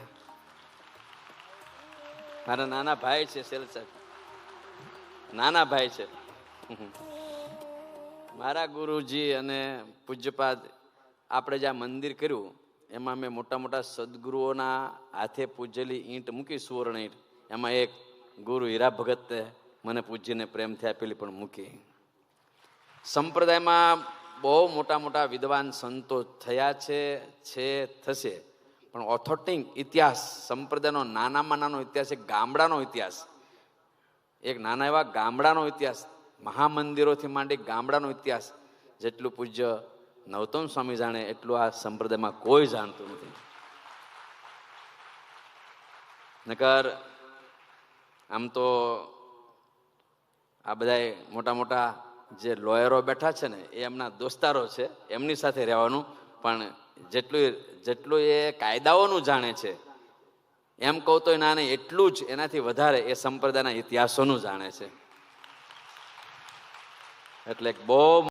Speaker 2: મારા નાના ભાઈ છે શેલ સાહેબ, નાના ભાઈ છે મારા ગુરુજી અને પૂજ્યપાદ. આપણે જે આ મંદિર કર્યું એમાં મેં મોટા મોટા સદગુરુઓના હાથે પૂજેલી ઈંટ મૂકી, સુવર્ણ ઈંટ. એમાં એક ગુરુ હીરા ભગતે મને પૂજ્યને પ્રેમથી આપેલી પણ મૂકી. સંપ્રદાયમાં બહુ મોટા મોટા વિદ્વાન સંતો થયા છે, થશે, પણ ઓથોન્ટિક ઇતિહાસ સંપ્રદાયનો નાનામાં નાનો ઇતિહાસ, એક ગામડાનો ઇતિહાસ, એક નાના એવા ગામડાનો ઇતિહાસ, મહામંદિરોથી માંડી ગામડાનો ઇતિહાસ જેટલું પૂજ્ય નવતમ સ્વામી જાણે એટલું આ સંપ્રદાયમાં કોઈ જાણતું નથી. નકર આમ તો આ બધા મોટા મોટા જે લોયરો બેઠા છે ને એ એમના દોસ્તારો છે, એમની સાથે રહેવાનું. પણ જેટલું એ કાયદાઓનું જાણે છે એમ કહું તો ના નહીં, એટલું જ એનાથી વધારે એ સંપ્રદાયના ઇતિહાસોનું જાણે છે. એટલે બહુ